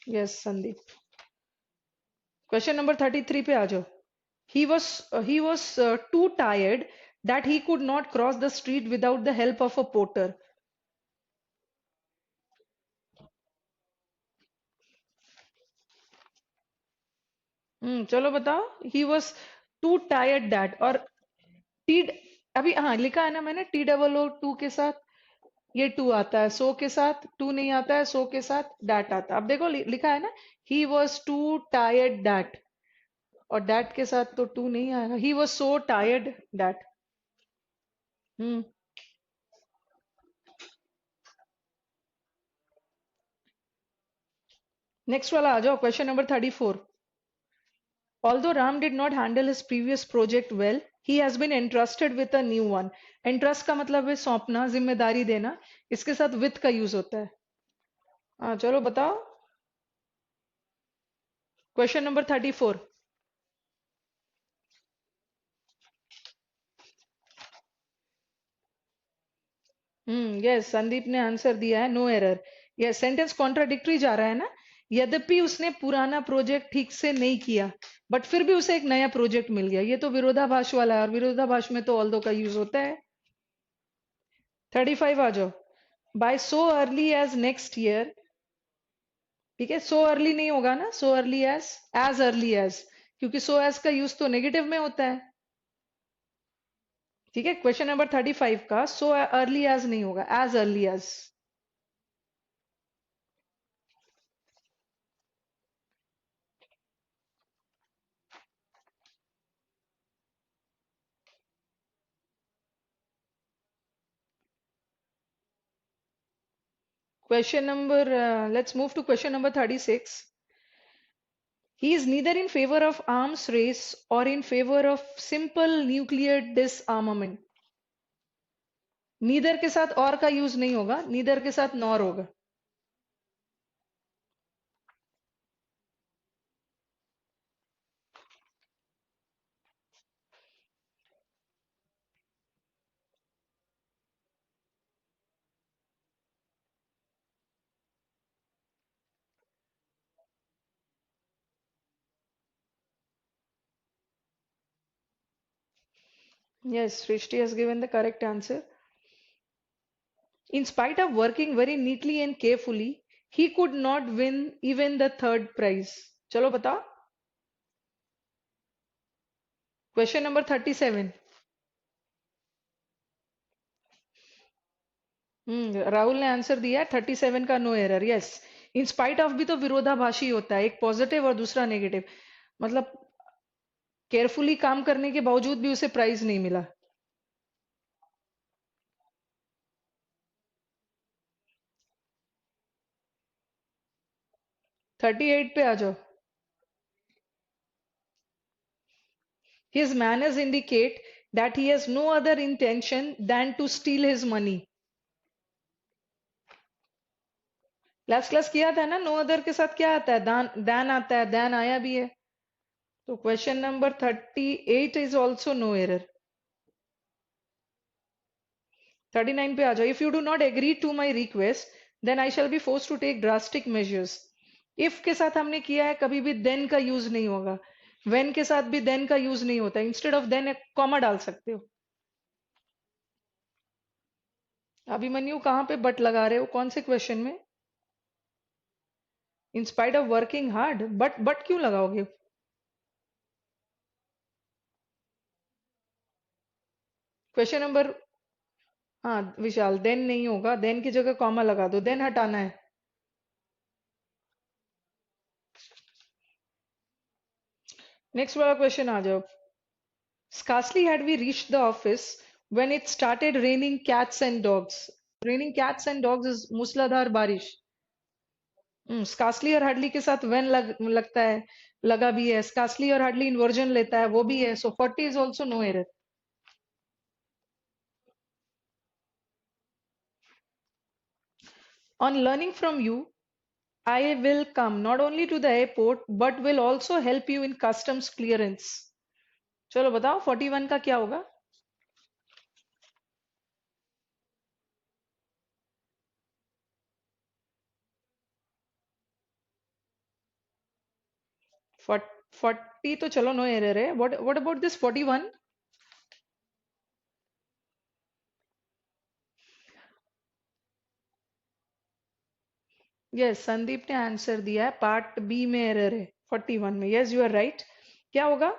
यस संदीप। क्वेश्चन नंबर 33 पे आ जाओ। He was too tired that he could not cross the street without the help of a porter. चलो बताओ। He was too tired that, और टी, अभी हाँ लिखा है ना मैंने, T-O-O-2 के साथ ये टू आता है, सो के साथ टू नहीं आता है, सो के साथ डैट आता है। अब देखो लिखा है ना, he was to tired that, और डैट के साथ तो टू नहीं आएगा, ही was so tired that. Hmm next वाला आ जाओ, question number 34। Although Ram did not handle his previous project well, he has been entrusted with a new one. Entrust का मतलब है सौंपना, जिम्मेदारी देना, इसके साथ with का यूज होता है। हाँ चलो बताओ, क्वेश्चन नंबर 34। यस संदीप ने आंसर दिया है no error. Yes, sentence contradictory जा रहा है ना, यद्यपि उसने पुराना प्रोजेक्ट ठीक से नहीं किया, बट फिर भी उसे एक नया प्रोजेक्ट मिल गया, ये तो विरोधाभास वाला है, और विरोधाभास में तो ऑल्दो का यूज होता है। 35 आ जाओ। By so early as next year. ठीक है, सो अर्ली नहीं होगा ना, so early as early as, क्योंकि सो एज का यूज तो नेगेटिव में होता है। ठीक है, क्वेश्चन नंबर 35 का सो अर्ली एज नहीं होगा, as early as. Question number, let's move to question number 36. He is neither in favor of arms race or in favor of simple nuclear disarmament. Neither के साथ और का यूज नहीं होगा, नीदर के साथ नॉर होगा। Yes, Srishti has given the correct answer. In spite of working very neatly and carefully, he could not win even the third prize. चलो बताओ। Question number 37. राहुल ने आंसर दिया है 37 का, no error. Yes, in spite of भी तो विरोधाभासी होता है, एक पॉजिटिव और दूसरा नेगेटिव। मतलब केयरफुली काम करने के बावजूद भी उसे प्राइज नहीं मिला। थर्टी एट पे आ जाओ। His manners indicate that he has no other intention than to steal his money. Last class किया था ना, नो अदर के साथ क्या आता है, दान, दैन आता है, दैन आया भी है। तो question number 38 is also no error. 39 पे आ जाओ। If you do not agree to my request then I shall be force to take drastic measures. If के साथ हमने किया है, कभी भी देन का यूज नहीं होगा। वेन के साथ भी देन का यूज नहीं होता, इंस्टेड ऑफ देन एक कॉमा डाल सकते हो। अभिमन्यु कहाँ पे बट लगा रहे हो, कौन से क्वेश्चन में? इन spite of working hard, but क्यों लगाओगे? क्वेश्चन नंबर, हाँ विशाल, देन नहीं होगा, देन की जगह कॉमा लगा दो, देन हटाना है। नेक्स्ट वाला क्वेश्चन आ जाओ। Scarcely had we reached the office when it started raining cats and dogs. Raining cats and dogs is मूसलाधार बारिश। स्कार्सली और हार्डली के साथ लगता है, लगा भी है। स्कार्सली और हार्डली इन्वर्जन लेता है, वो भी है। So 40 is also no error. On learning from you, I will come not only to the airport but will also help you in customs clearance. चलो बताओ 41 का क्या होगा? फॉर 40 तो चलो नो एरर है। What about this 41? Yes, Sandeep ने आंसर दिया है, पार्ट बी में एरर है 41 में। Yes you are right. क्या होगा?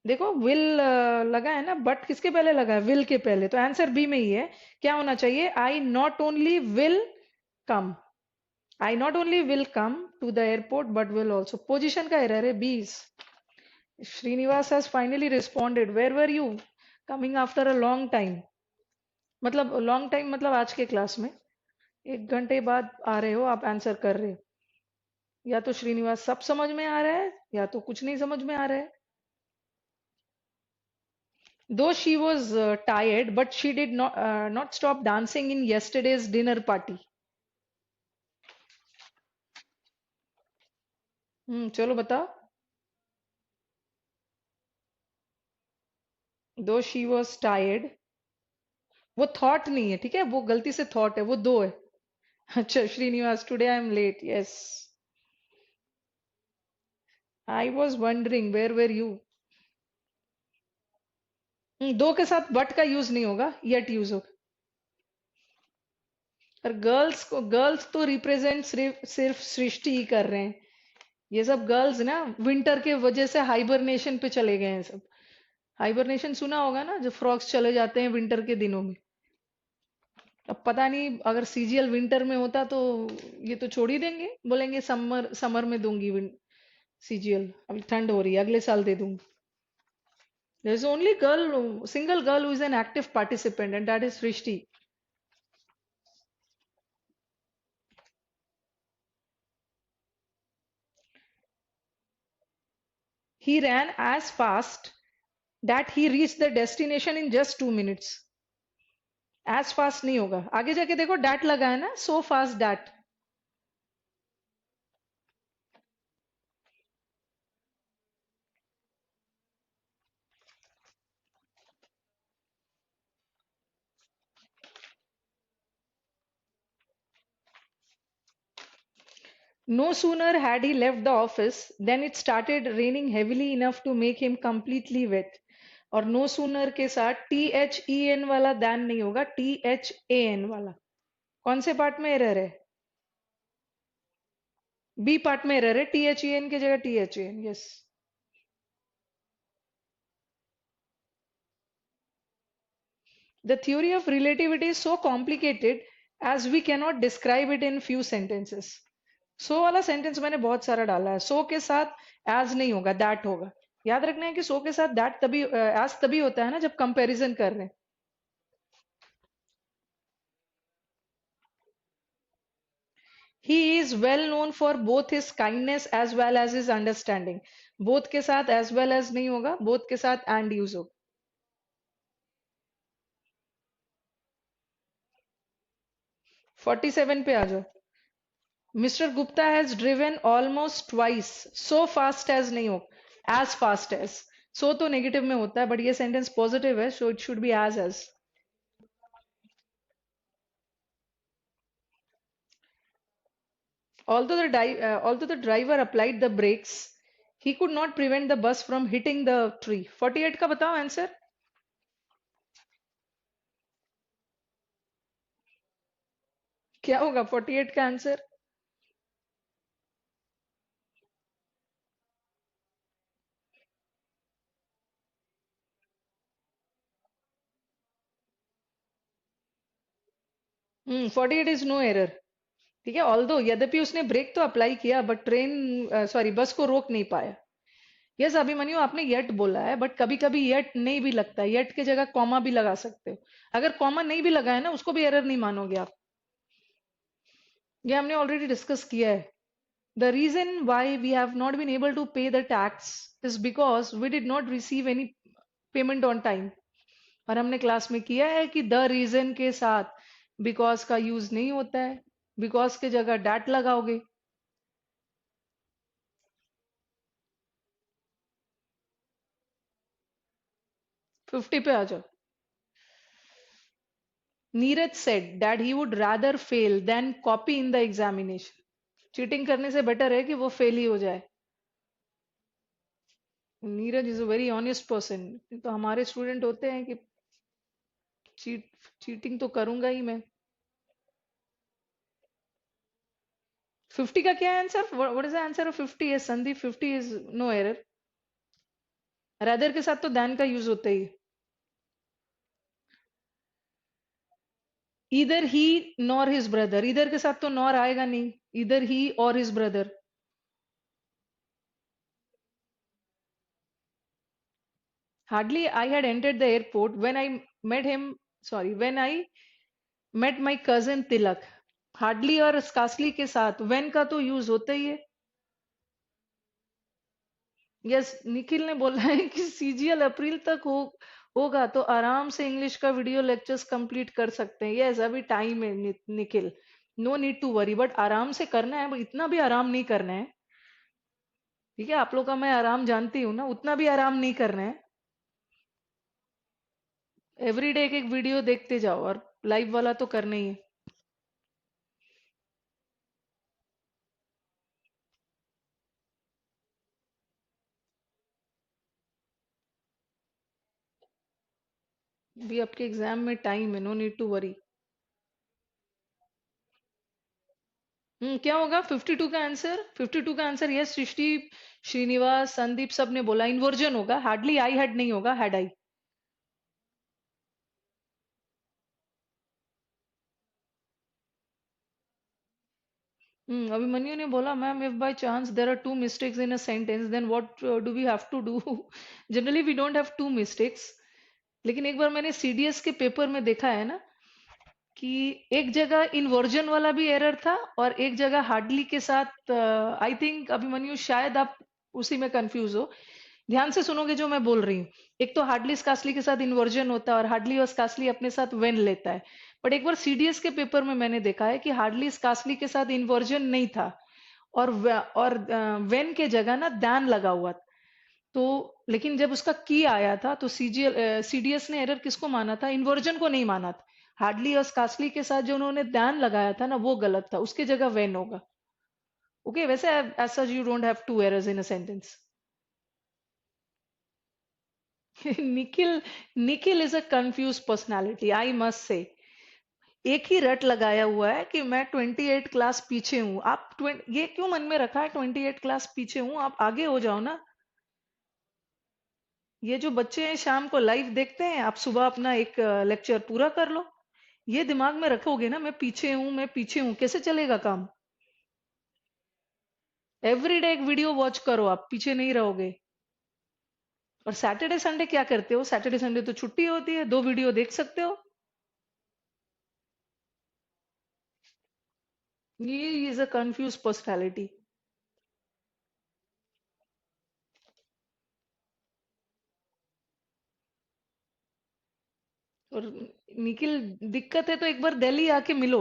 देखो विल लगा है ना, बट किसके पहले लगा है? विल के पहले, तो आंसर बी में ही है। क्या होना चाहिए? I not only will come, I not only will come to the airport but will also. Position का एरर है 20। Srinivas has finally responded. Where were you coming after a long time? मतलब लॉन्ग टाइम मतलब आज के क्लास में 1 घंटे बाद आ रहे हो आप, आंसर कर रहे हो। या तो श्रीनिवास सब समझ में आ रहा है या तो कुछ नहीं समझ में आ रहा है। Though she was tired, but she did not stop dancing in yesterday's dinner party. चलो बताओ। Though she was tired, वो थॉट नहीं है, ठीक है, वो गलती से थॉट है, वो दो है। अच्छा Srinivas, today I am late. Yes, I was wondering where were you. Though के साथ बट का यूज नहीं होगा, येट यूज होगा। और गर्ल्स तो रिप्रेजेंट सिर्फ सृष्टि ही कर रहे हैं। ये सब गर्ल्स ना विंटर के वजह से हाइबरनेशन पे चले गए हैं सब। हाइबरनेशन सुना होगा ना, जो फ्रॉक्स चले जाते हैं विंटर के दिनों में। अब पता नहीं, अगर सीजीएल विंटर में होता तो ये तो छोड़ ही देंगे, बोलेंगे समर समर में दूंगी सीजीएल, अभी ठंड हो रही है अगले साल दे दूंगी। There is only girl, single girl who is an active participant and that is Srishti. He ran as fast that he reached the destination in just 2 minutes. As fast नहीं होगा, आगे जाके देखो डैट लगा है ना, so fast that. No sooner had he left the office than it started raining heavily enough to make him completely wet. और no sooner के साथ THEN वाला than नहीं होगा, THAN वाला. कौन से पार्ट में एरर है? बी पार्ट में एरर है, THEN की जगह THAN. Yes. The theory of relativity is so complicated as we cannot describe it in few sentences. So वाला सेंटेंस मैंने बहुत सारा डाला है. So के साथ as नहीं होगा, that होगा. याद रखना है कि so के साथ that तभी as तभी होता है ना जब कंपैरिजन कर रहे हैं. He is well known for both his kindness as well as his understanding. Both के साथ as well as नहीं होगा, both के साथ and use होगा. 47 पे आ जाओ. Mr. Gupta has driven almost twice. So fast as नहीं हो, as fast as. So तो नेगेटिव में होता है, बट ये सेंटेंस पॉजिटिव है, so it should be as. Although the driver applied the brakes, he could not prevent the bus from hitting the tree. 48 का बताओ आंसर. क्या होगा 48 का answer? Hmm, 48 is no error. ठीक है, ऑल्दो यद्यपि उसने ब्रेक तो अप्लाई किया, बट ट्रेन सॉरी बस को रोक नहीं पाया. यस अभिमन्यु, आपने येट बोला है, बट कभी कभी येट नहीं भी लगता है, येट की जगह कॉमा भी लगा सकते हो. अगर कॉमा नहीं भी लगा है ना, उसको भी एरर नहीं मानोगे आप. ये हमने ऑलरेडी डिस्कस किया है. The reason why we have not been able to pay the tax is because we did not receive any payment on time. और हमने क्लास में किया है कि द रीजन के साथ बिकॉज का यूज नहीं होता है, बिकॉज के जगह डैट लगाओगे. 50 पे आ जाओ. Neeraj said that he would rather fail than copy in the examination. Cheating करने से बेटर है कि वो फेल ही हो जाए. Neeraj is a very honest person. तो हमारे स्टूडेंट होते हैं कि चीटिंग तो करूंगा ही मैं. 50 का क्या है answer? What is the answer of 50? है Sandeep, 50 is no error. Rather के साथ तो दैन का यूज होता ही है. इधर ही नॉर हिज ब्रदर, इधर के साथ तो नॉर आएगा नहीं. इधर ही और his brother. Hardly I had entered the airport when I met him, sorry, when I met my cousin Tilak. Hardly और स्कासली के साथ when का तो यूज होता ही है. यस, निखिल ने बोला है कि सीजीएल अप्रैल तक होगा तो आराम से इंग्लिश का वीडियो लेक्चर्स कंप्लीट कर सकते हैं. यस, अभी टाइम है Nikhil. No need to worry, but आराम से करना है, इतना भी आराम नहीं करना है. ठीक है, आप लोग का मैं आराम जानती हूँ ना, उतना भी आराम नहीं करना है. एवरीडे एक एक वीडियो देखते जाओ, और लाइव वाला तो करना ही है. भी आपके एग्जाम में टाइम है, नो नीड टू वरी. क्या होगा 52 का आंसर? 52 का आंसर यस सृष्टि, श्रीनिवास, संदीप सब ने बोला इन्वर्जन होगा, हार्डली आई हैड नहीं होगा, हैड आई। अभिमन्यु ने बोला ma'am if by chance there are two mistakes in a sentence then what do we have to do? Generally we don't have two mistakes, लेकिन एक बार मैंने सीडीएस के पेपर में देखा है ना कि एक जगह इन्वर्जन वाला भी एरर था और एक जगह हार्डली के साथ, आई थिंक अभिमन्यु शायद आप उसी में कंफ्यूज हो। ध्यान से सुनोगे जो मैं बोल रही हूँ। एक तो हार्डली स्कासली के साथ इन्वर्जन होता है और हार्डली और स्कासली अपने साथ वेन लेता है। बट एक बार सीडीएस के पेपर में मैंने देखा है कि हार्डली स्कासली के साथ इन्वर्जन नहीं था और वेन के जगह ना दैन लगा हुआ था। तो लेकिन जब उसका की आया था तो सीडीएस ने एरर किसको माना था? इन्वर्जन को नहीं माना था। हार्डली और स्कासली के साथ जो उन्होंने दैन लगाया था ना वो गलत था, उसके जगह वेन होगा। ओके, वैसे as such you don't have two errors in a sentence. Nikhil, Nikhil is a confuse personality I must say. एक ही रट लगाया हुआ है कि मैं 28 क्लास पीछे हूँ। आप ये क्यों मन में रखा है 28 क्लास पीछे हूँ? आप आगे हो जाओ ना। ये जो बच्चे हैं शाम को लाइव देखते हैं, आप सुबह अपना एक लेक्चर पूरा कर लो। ये दिमाग में रखोगे ना मैं पीछे हूँ, मैं पीछे हूँ, कैसे चलेगा काम? एवरी डे एक वीडियो वॉच करो, आप पीछे नहीं रहोगे। और सैटरडे संडे क्या करते हो? सैटरडे संडे तो छुट्टी होती है, 2 वीडियो देख सकते हो। ये इज अ कंफ्यूज पर्सनैलिटी। और निखिल, दिक्कत है तो एक बार दिल्ली आके मिलो।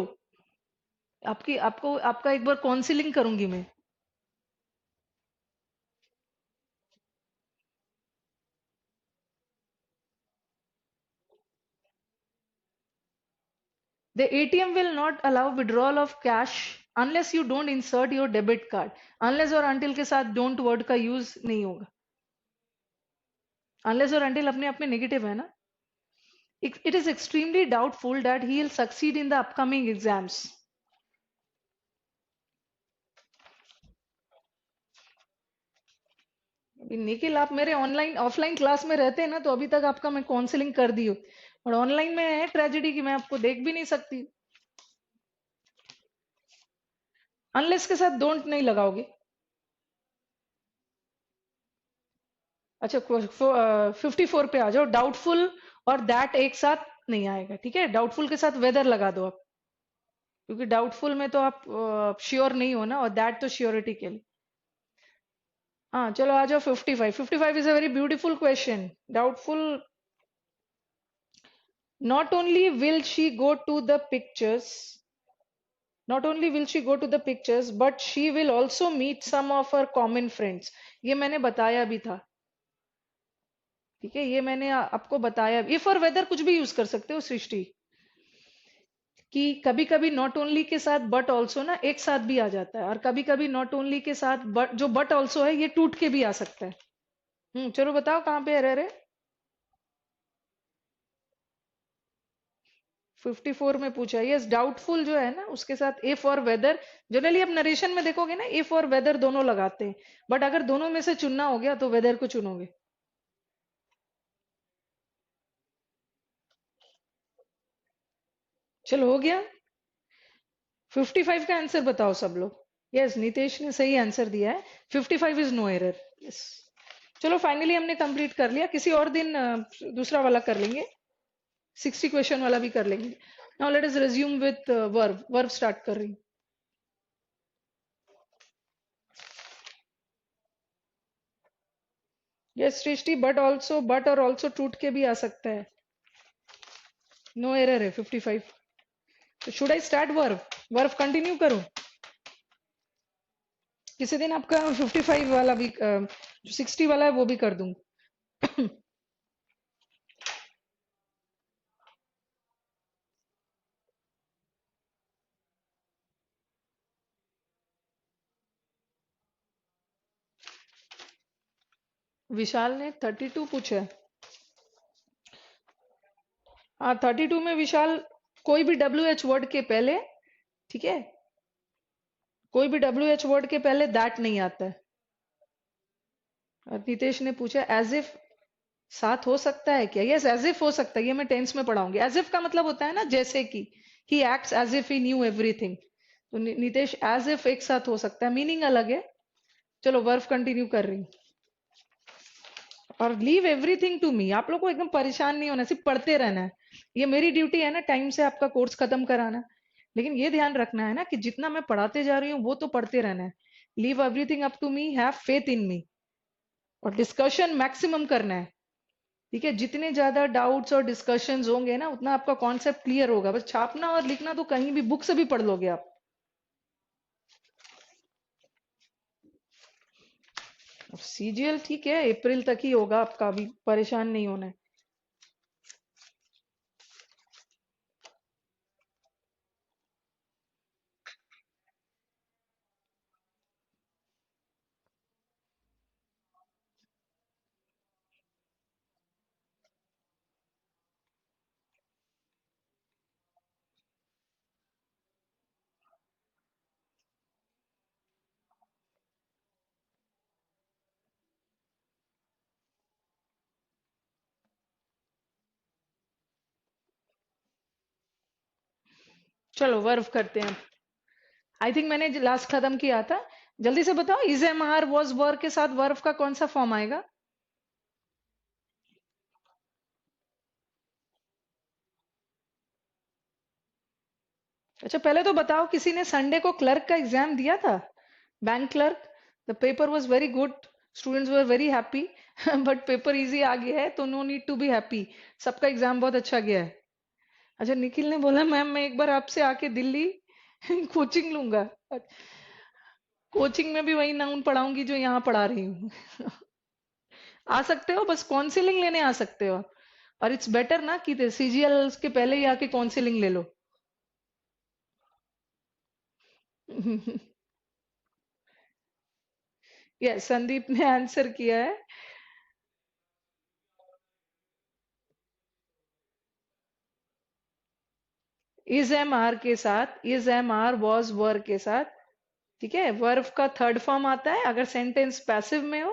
आपकी आपको आपका एक बार काउंसलिंग करूंगी मैं। The ATM will not allow withdrawal of cash unless you don't insert your debit card. Unless और until के साथ don't word का use नहीं होगा। Unless और until अपने आप में negative है ना। It is extremely doubtful that he will succeed in the upcoming exams. अभी निखिल, आप मेरे ऑनलाइन ऑफलाइन क्लास में रहते हैं ना तो अभी तक आपका मैं काउंसलिंग कर दी हूँ। और ऑनलाइन में है ट्रेजेडी कि मैं आपको देख भी नहीं सकती। अनलेस के साथ डोंट नहीं लगाओगे। अच्छा, 54 पे आ जाओ। डाउटफुल और दैट एक साथ नहीं आएगा, ठीक है? डाउटफुल के साथ वेदर लगा दो आप, क्योंकि डाउटफुल में तो आप श्योर नहीं हो ना, और दैट तो श्योरिटी के लिए। हाँ चलो आ जाओ 55। 55 is a very beautiful question. Doubtful, not only will she go to the pictures, not only will she go to the pictures but she will also meet some of her common friends. ये मैंने बताया भी था, ठीक है? ये मैंने आपको बताया। इफ और वेदर कुछ भी यूज कर सकते हो सृष्टि, कि कभी कभी नॉट ओनली के साथ बट ऑल्सो ना एक साथ भी आ जाता है, और कभी कभी नॉट ओनली के साथ बट, जो बट ऑल्सो है ये टूट के भी आ सकता है। चलो बताओ कहाँ पे एरर है? 54 में पूछा। यस, डाउटफुल जो है ना उसके साथ इफ और वेदर, जनरली आप नरेशन में देखोगे ना इफ और वेदर दोनों लगाते हैं, बट अगर दोनों में से चुनना हो गया तो वेदर को चुनोगे। चलो हो गया। 55 का आंसर बताओ सब लोग। यस, नितेश ने सही आंसर दिया है। 55 इज नो एरर। यस, चलो फाइनली हमने कंप्लीट कर लिया। किसी और दिन दूसरा वाला कर लेंगे, 60 क्वेश्चन वाला भी कर लेंगे। Now let us resume with verb. Verb start कर रही हूँ। Yes Srishti, but also, but और ऑल्सो टूट के भी आ सकता है। नो एरर है 55। तो should I start verb? Verb continue करूं? किसी दिन आपका 55 वाला भी जो 60 वाला है वो भी कर दूं। विशाल ने 32 पूछा है। हाँ 32 में विशाल कोई भी डब्ल्यू एच वर्ड के पहले, ठीक है? कोई भी WH वर्ड के पहले दैट नहीं आता है। और नितेश ने पूछा एज इफ साथ हो सकता है क्या? यस, एज इफ हो सकता है, ये मैं टेंस में पढ़ाऊंगी। एज इफ का मतलब होता है ना जैसे कि, he acts as if he knew everything. तो नितेश, एज इफ एक साथ हो सकता है, मीनिंग अलग है। चलो वर्ब कंटिन्यू कर रही हूँ। और लीव एवरीथिंग टू मी, आप लोग को एकदम परेशान नहीं होना, सिर्फ पढ़ते रहना है। ये मेरी ड्यूटी है ना, टाइम से आपका कोर्स खत्म कराना। लेकिन ये ध्यान रखना है ना कि जितना मैं पढ़ाते जा रही हूँ वो तो पढ़ते रहना है। Leave everything up to me, have faith in me. और डिस्कशन मैक्सिमम करना है। ठीक है, जितने ज्यादा डाउट्स और डिस्कशंस होंगे ना, उतना आपका कॉन्सेप्ट क्लियर होगा। बस छापना और लिखना तो कहीं भी बुक से भी पढ़ लोगे आप। CGL ठीक है, अप्रैल तक ही होगा आपका, अभी परेशान नहीं होना है। चलो वर्व करते हैं। आई थिंक मैंने लास्ट खत्म किया था। जल्दी से बताओ, is am are was were के साथ वर्व का कौन सा फॉर्म आएगा? अच्छा पहले तो बताओ, किसी ने संडे को क्लर्क का एग्जाम दिया था? Bank clerk. The paper was very good, students were very happy. But paper easy आ गया है, तो no need to be happy. सबका एग्जाम बहुत अच्छा गया है। अच्छा, निखिल ने बोला मैम मैं एक बार आपसे आके दिल्ली कोचिंग लूंगा। कोचिंग में भी वही नाउन पढ़ाऊंगी जो यहाँ पढ़ा रही हूँ। आ सकते हो, बस काउंसलिंग लेने आ सकते हो। और इट्स बेटर ना कि CGL के पहले ही आके काउंसलिंग ले लो। यस, संदीप ने आंसर किया है। इज एम आर के साथ, is am are was were के साथ, ठीक है, वर्ब का थर्ड फॉर्म आता है अगर सेंटेंस पैसिव में हो।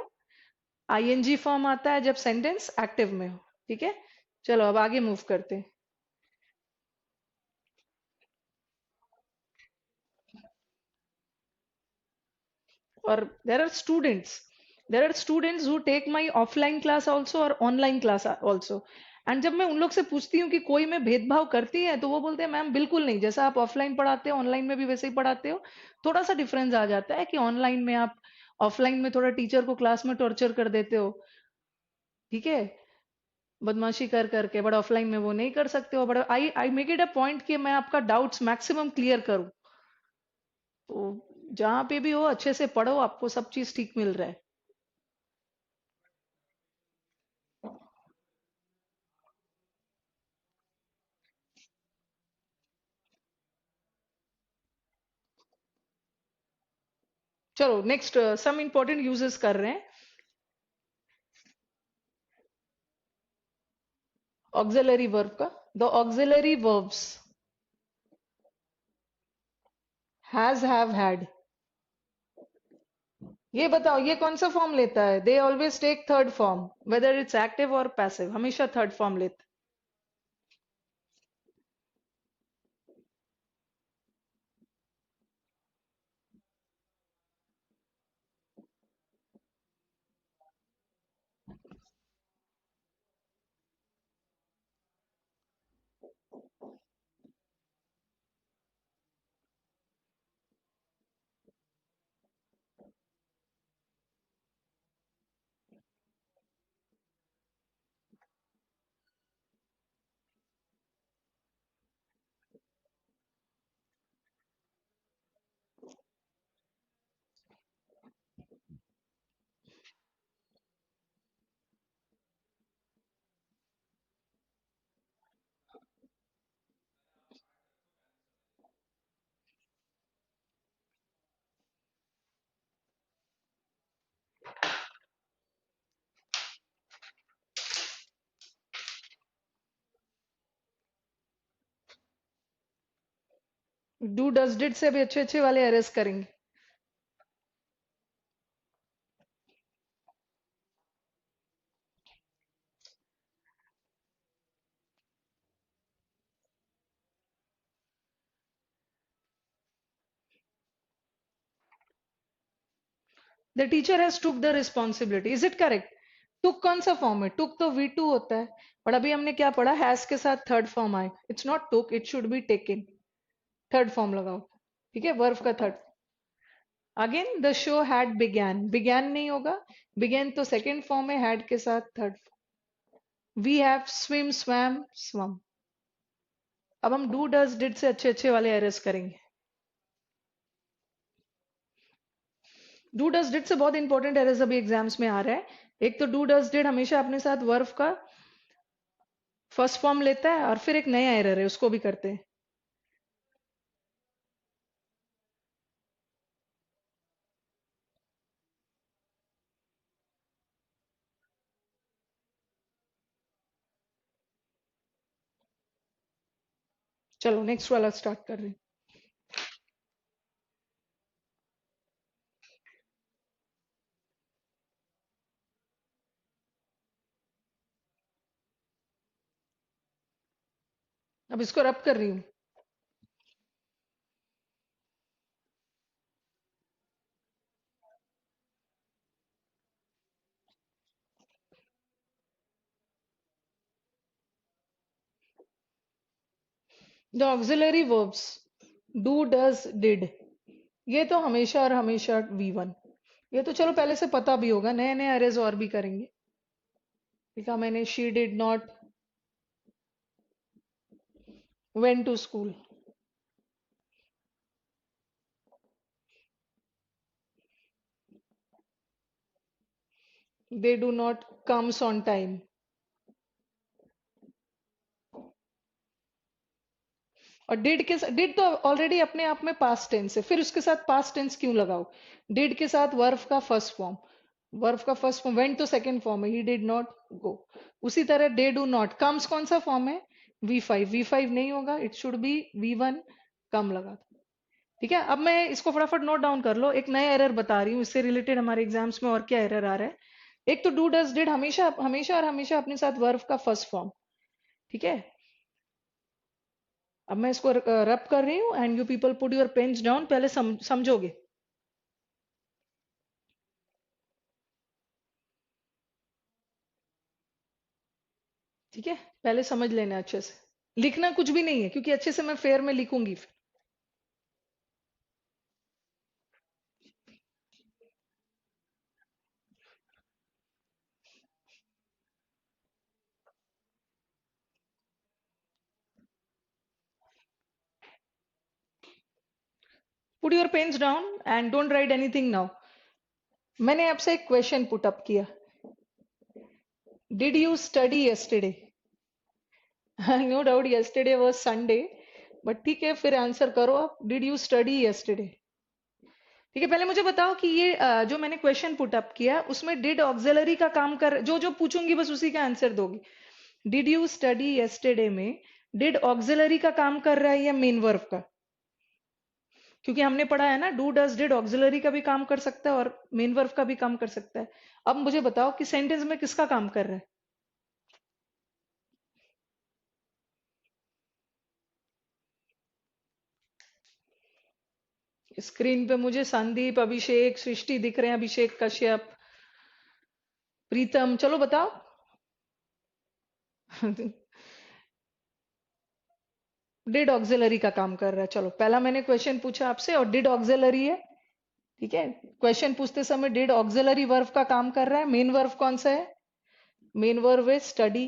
ING फॉर्म आता है जब सेंटेंस एक्टिव में हो। ठीक है, चलो अब आगे मूव करते हैं। और there are students who take my offline class also और ऑनलाइन क्लास ऑल्सो। एंड जब मैं उन लोग से पूछती हूँ कि कोई में भेदभाव करती है, तो वो बोलते हैं मैम बिल्कुल नहीं, जैसा आप ऑफलाइन पढ़ाते हो ऑनलाइन में भी वैसे ही पढ़ाते हो। थोड़ा सा डिफरेंस आ जाता है कि ऑनलाइन में आप, ऑफलाइन में थोड़ा टीचर को क्लास में टॉर्चर कर देते हो। ठीक है, बदमाशी कर करके, बट ऑफलाइन में वो नहीं कर सकते हो। But I I make it a point कि मैं आपका डाउट्स मैक्सिमम क्लियर करूँ। तो जहाँ पे भी हो अच्छे से पढ़ो, आपको सब चीज ठीक मिल रहा है। चलो नेक्स्ट, सम इंपॉर्टेंट यूजेस कर रहे हैं। ऑक्सिलरी वर्ब का, the auxiliary verbs has, have, had. ये बताओ ये कौन सा फॉर्म लेता है? They always take third form, whether it's active और पैसिव, हमेशा थर्ड फॉर्म लेते हैं। डू डज डिड से भी अच्छे अच्छे वाले अरेस्ट करेंगे। The teacher has took the responsibility, is it correct? Took कौन सा फॉर्म है? टुक तो V2 होता है, और अभी हमने क्या पढ़ा, हैज के साथ थर्ड फॉर्म आएगा, it's not took, it should be taken, third form लगाओ, ठीक है, वर्ब का third. Again the show had began, began नहीं होगा, बिगैन तो सेकेंड फॉर्म है, हैड के साथ third. We have swim, swam, swum. अब हम डू डज डिड से अच्छे अच्छे वाले एरर्स करेंगे। डू डज डिड से बहुत इंपॉर्टेंट एरर्स अभी एग्जाम्स में आ रहा है। एक तो डू डज डिड हमेशा अपने साथ वर्ब का फर्स्ट फॉर्म लेता है, और फिर एक नया एरर है उसको भी करते हैं। चलो नेक्स्ट वाला स्टार्ट कर रही हूँ। अब इसको रब कर रही हूँ। The auxiliary verbs do does did, ये तो हमेशा और हमेशा V1। ये तो चलो पहले से पता भी होगा, नए नए एरर्स और भी करेंगे। लिखा मैंने, she did not went to school. They do not comes on time. और डिड के साथ, डिड तो ऑलरेडी अपने आप में पास्ट टेंस है, फिर उसके साथ पास्ट टेंस क्यों लगाओ? डिड के साथ वर्ब का फर्स्ट फॉर्म, वर्ब का फर्स्ट फॉर्म, वेंट तो सेकंड फॉर्म है, ही डिड नॉट गो। उसी तरह डे डू नॉट, कम्स कौन सा फॉर्म है? V5, V5 नहीं होगा, इट शुड बी V1, कम लगा दो। ठीक है, अब मैं इसको फटाफट नोट डाउन कर लो, एक नया एरर बता रही हूँ, इससे रिलेटेड हमारे एग्जाम्स में और क्या एरर आ रहा है। एक तो डू डज डिड हमेशा हमेशा और हमेशा अपने साथ वर्ब का फर्स्ट फॉर्म, ठीक है। अब मैं इसको रब कर रही हूँ, and you people put your pens down, पहले समझोगे, ठीक है, पहले समझ लेना अच्छे से, लिखना कुछ भी नहीं है क्योंकि अच्छे से मैं फेयर में लिखूंगी। Put your pens down and don't write anything now. मैंने आपसे एक क्वेश्चन पुट अप किया, did you study yesterday? No doubt yesterday was Sunday, but ठीक है, फिर आंसर करो आप, डिड यू स्टडी यस्टरडे? ठीक है, पहले मुझे बताओ कि ये जो मैंने क्वेश्चन पुट अप किया उसमें डिड ऑक्सिलरी का काम कर, जो जो पूछूंगी बस उसी का आंसर दोगी। डिड यू स्टडी यस्टरडे में डिड ऑक्सिलरी का काम कर रहा है या मेन वर्ब का? क्योंकि हमने पढ़ा है ना, डू डज डिड ऑक्सिलरी का भी काम कर सकता है और मेन वर्ब का भी काम कर सकता है। अब मुझे बताओ कि सेंटेंस में किसका काम कर रहा है? स्क्रीन पे मुझे संदीप, अभिषेक, सृष्टि दिख रहे हैं, अभिषेक कश्यप, प्रीतम, चलो बताओ। डिड ऑक्सिलरी का काम कर रहा है। चलो, पहला मैंने क्वेश्चन पूछा आपसे और डिड ऑक्सिलरी है, ठीक है। क्वेश्चन पूछते समय डिड ऑक्सिलरी वर्ब का काम कर रहा है, मेन वर्ब कौन सा है? मेन वर्ब है स्टडी।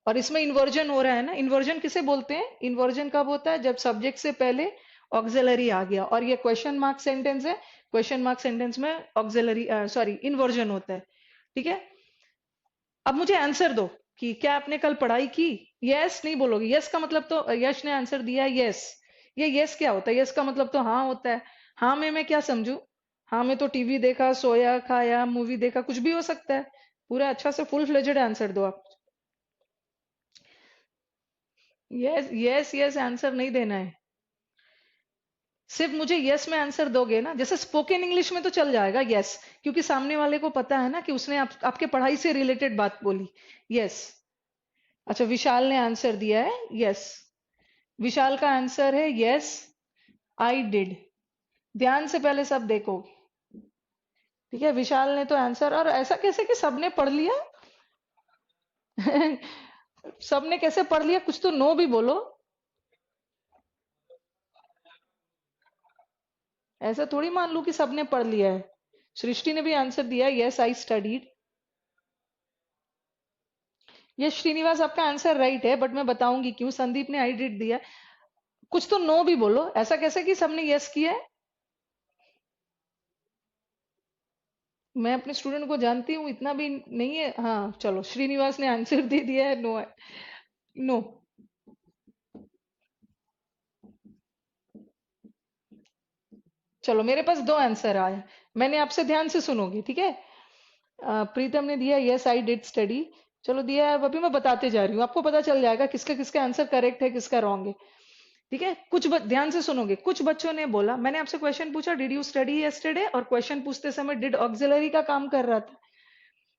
और इसमें इन्वर्जन हो रहा है ना, इन्वर्जन किसे बोलते हैं? इन्वर्जन कब होता है? जब सब्जेक्ट से पहले ऑक्सिलरी आ गया, और ये क्वेश्चन मार्क सेंटेंस है, क्वेश्चन मार्क सेंटेंस में ऑक्सिलरी सॉरी इन्वर्जन होता है, ठीक है। अब मुझे आंसर दो कि क्या आपने कल पढ़ाई की? यस नहीं बोलोगे, यस का मतलब तो यश ने आंसर दिया यस, ये यस क्या होता है? यस का मतलब तो हाँ होता है। हाँ में मैं क्या समझू? हाँ में तो टीवी देखा, सोया, खाया, मूवी देखा, कुछ भी हो सकता है। पूरा अच्छा से फुल फ्लेजेड आंसर दो आप। यस यस यस आंसर नहीं देना है, सिर्फ मुझे यस में आंसर दोगे ना, जैसे स्पोकन इंग्लिश में तो चल जाएगा यस, क्योंकि सामने वाले को पता है ना कि उसने आपके पढ़ाई से रिलेटेड बात बोली। यस। अच्छा, विशाल ने आंसर दिया है यस, विशाल का आंसर है यस आई डिड। ध्यान से पहले सब देखो, ठीक है, विशाल ने तो आंसर, और ऐसा कैसे कि सबने पढ़ लिया? सबने कैसे पढ़ लिया? कुछ तो नो भी बोलो। ऐसा थोड़ी मान लूं कि सबने पढ़ लिया है। सृष्टि ने भी आंसर दिया है, यस आई स्टडीड। ये श्रीनिवास, आपका आंसर राइट है, बट मैं बताऊंगी क्यों। संदीप ने आई डिड दिया है। कुछ तो नो भी बोलो। ऐसा कैसे कि सबने यस किया है? मैं अपने स्टूडेंट को जानती हूँ, इतना भी नहीं है। हाँ चलो, श्रीनिवास ने आंसर दे दिया है, नो है। नो। चलो, मेरे पास दो आंसर आए। मैंने आपसे ध्यान से सुनोगे, ठीक है? प्रीतम ने दिया यस आई डिड स्टडी। चलो दिया है, अब अभी मैं बताते जा रही हूँ, आपको पता चल जाएगा किसका किसका आंसर करेक्ट है, किसका रॉन्ग है। ठीक है, ध्यान से सुनोगे। कुछ बच्चों ने बोला, मैंने आपसे क्वेश्चन पूछा डिड यू स्टडी यस्टरडे, और क्वेश्चन पूछते समय डिड ऑक्सिलरी का काम कर रहा था।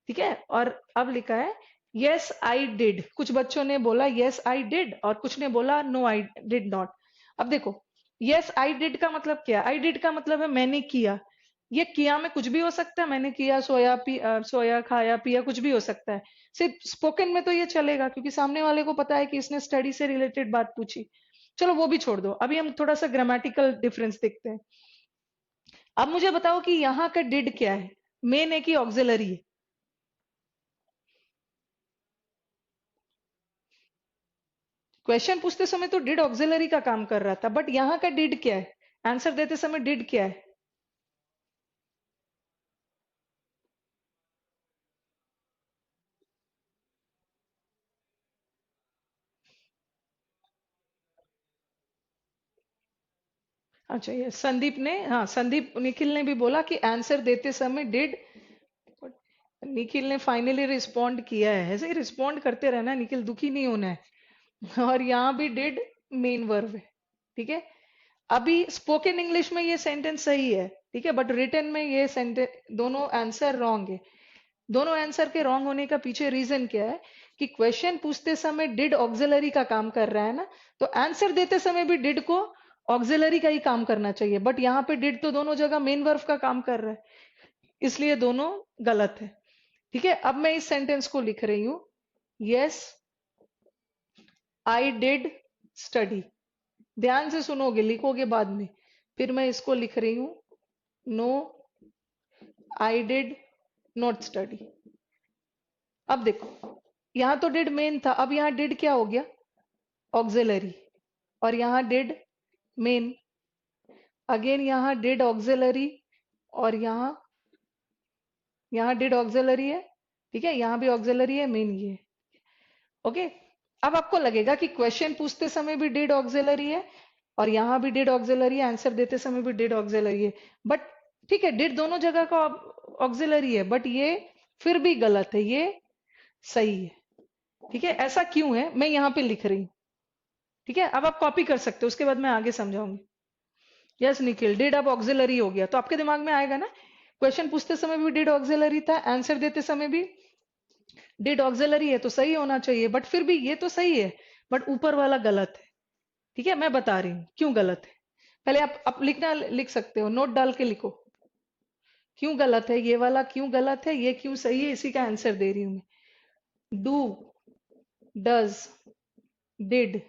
ठीक है, और अब लिखा है यस आई डिड। कुछ बच्चों ने बोला यस आई डिड, और कुछ ने बोला नो आई डिड नॉट। अब देखो, यस आई डिड का मतलब क्या? आई डिड का मतलब है मैंने किया। ये किया में कुछ भी हो सकता है, मैंने किया, सोया, खाया, पिया, कुछ भी हो सकता है। सिर्फ स्पोकन में तो ये चलेगा, क्योंकि सामने वाले को पता है कि इसने स्टडी से रिलेटेड बात पूछी। चलो वो भी छोड़ दो, अभी हम थोड़ा सा ग्रामेटिकल डिफरेंस देखते हैं। अब मुझे बताओ कि यहाँ का डिड क्या है, मेन है कि ऑक्सिलरी है? क्वेश्चन पूछते समय तो डिड ऑक्सिलरी का काम कर रहा था, बट यहाँ का डिड क्या है? आंसर देते समय डिड क्या है? अच्छा, ये संदीप ने, हाँ संदीप, निखिल ने भी बोला कि आंसर देते समय डिड। निखिल ने फाइनली रिस्पॉन्ड किया है। ऐसे ही रिस्पॉन्ड करते रहना, निखिल, दुखी नहीं होना है। और यहाँ भी डिड मेन वर्ब है। ठीक है, अभी स्पोकन इंग्लिश में ये सेंटेंस सही है, ठीक है, बट रिटन में ये सेंटेंस, दोनों आंसर रॉन्ग है। दोनों आंसर के रॉन्ग होने का पीछे रीजन क्या है? कि क्वेश्चन पूछते समय डिड ऑक्सिलरी का काम कर रहा है ना, तो आंसर देते समय भी डिड को ऑक्सिलरी का ही काम करना चाहिए, बट यहाँ पे डिड तो दोनों जगह मेन वर्ब का काम कर रहा है, इसलिए दोनों गलत है। ठीक है, अब मैं इस सेंटेंस को लिख रही हूं, यस आई डिड स्टडी। ध्यान से सुनोगे, लिखोगे बाद में। फिर मैं इसको लिख रही हूं, no I did not study. अब देखो, यहां तो डिड मेन था, अब यहां डिड क्या हो गया? ऑक्सिलरी। और यहां डिड मेन। अगेन यहां डिड ऑक्सिलरी, और यहां डिड ऑक्सिलरी है। ठीक है, यहां भी ऑक्सिलरी है, मेन ये। ओके, अब आपको लगेगा कि क्वेश्चन पूछते समय भी डिड ऑक्सिलरी है, और यहां भी डिड ऑक्सिलरी है, आंसर देते समय भी डिड ऑक्सिलरी है। बट ठीक है, डिड दोनों जगह का ऑक्सिलरी है, बट ये फिर भी गलत है, ये सही है। ठीक है, ऐसा क्यों है मैं यहाँ पे लिख रही हूँ। ठीक है, अब आप कॉपी कर सकते हो, उसके बाद मैं आगे समझाऊंगी। यस निखिल, डिड अब ऑक्सिलरी हो गया, तो आपके दिमाग में आएगा ना, क्वेश्चन पूछते समय भी डिड ऑक्सिलरी था, आंसर देते समय भी डिड ऑक्सिलरी है, तो सही होना चाहिए। बट फिर भी ये तो सही है, बट ऊपर वाला गलत है। ठीक है, मैं बता रही हूँ क्यों गलत है। पहले आप लिखना लिख सकते हो, नोट डाल के लिखो क्यों गलत है, ये वाला क्यों गलत है, ये क्यों सही है, इसी का आंसर दे रही हूं मैं। Do, does, did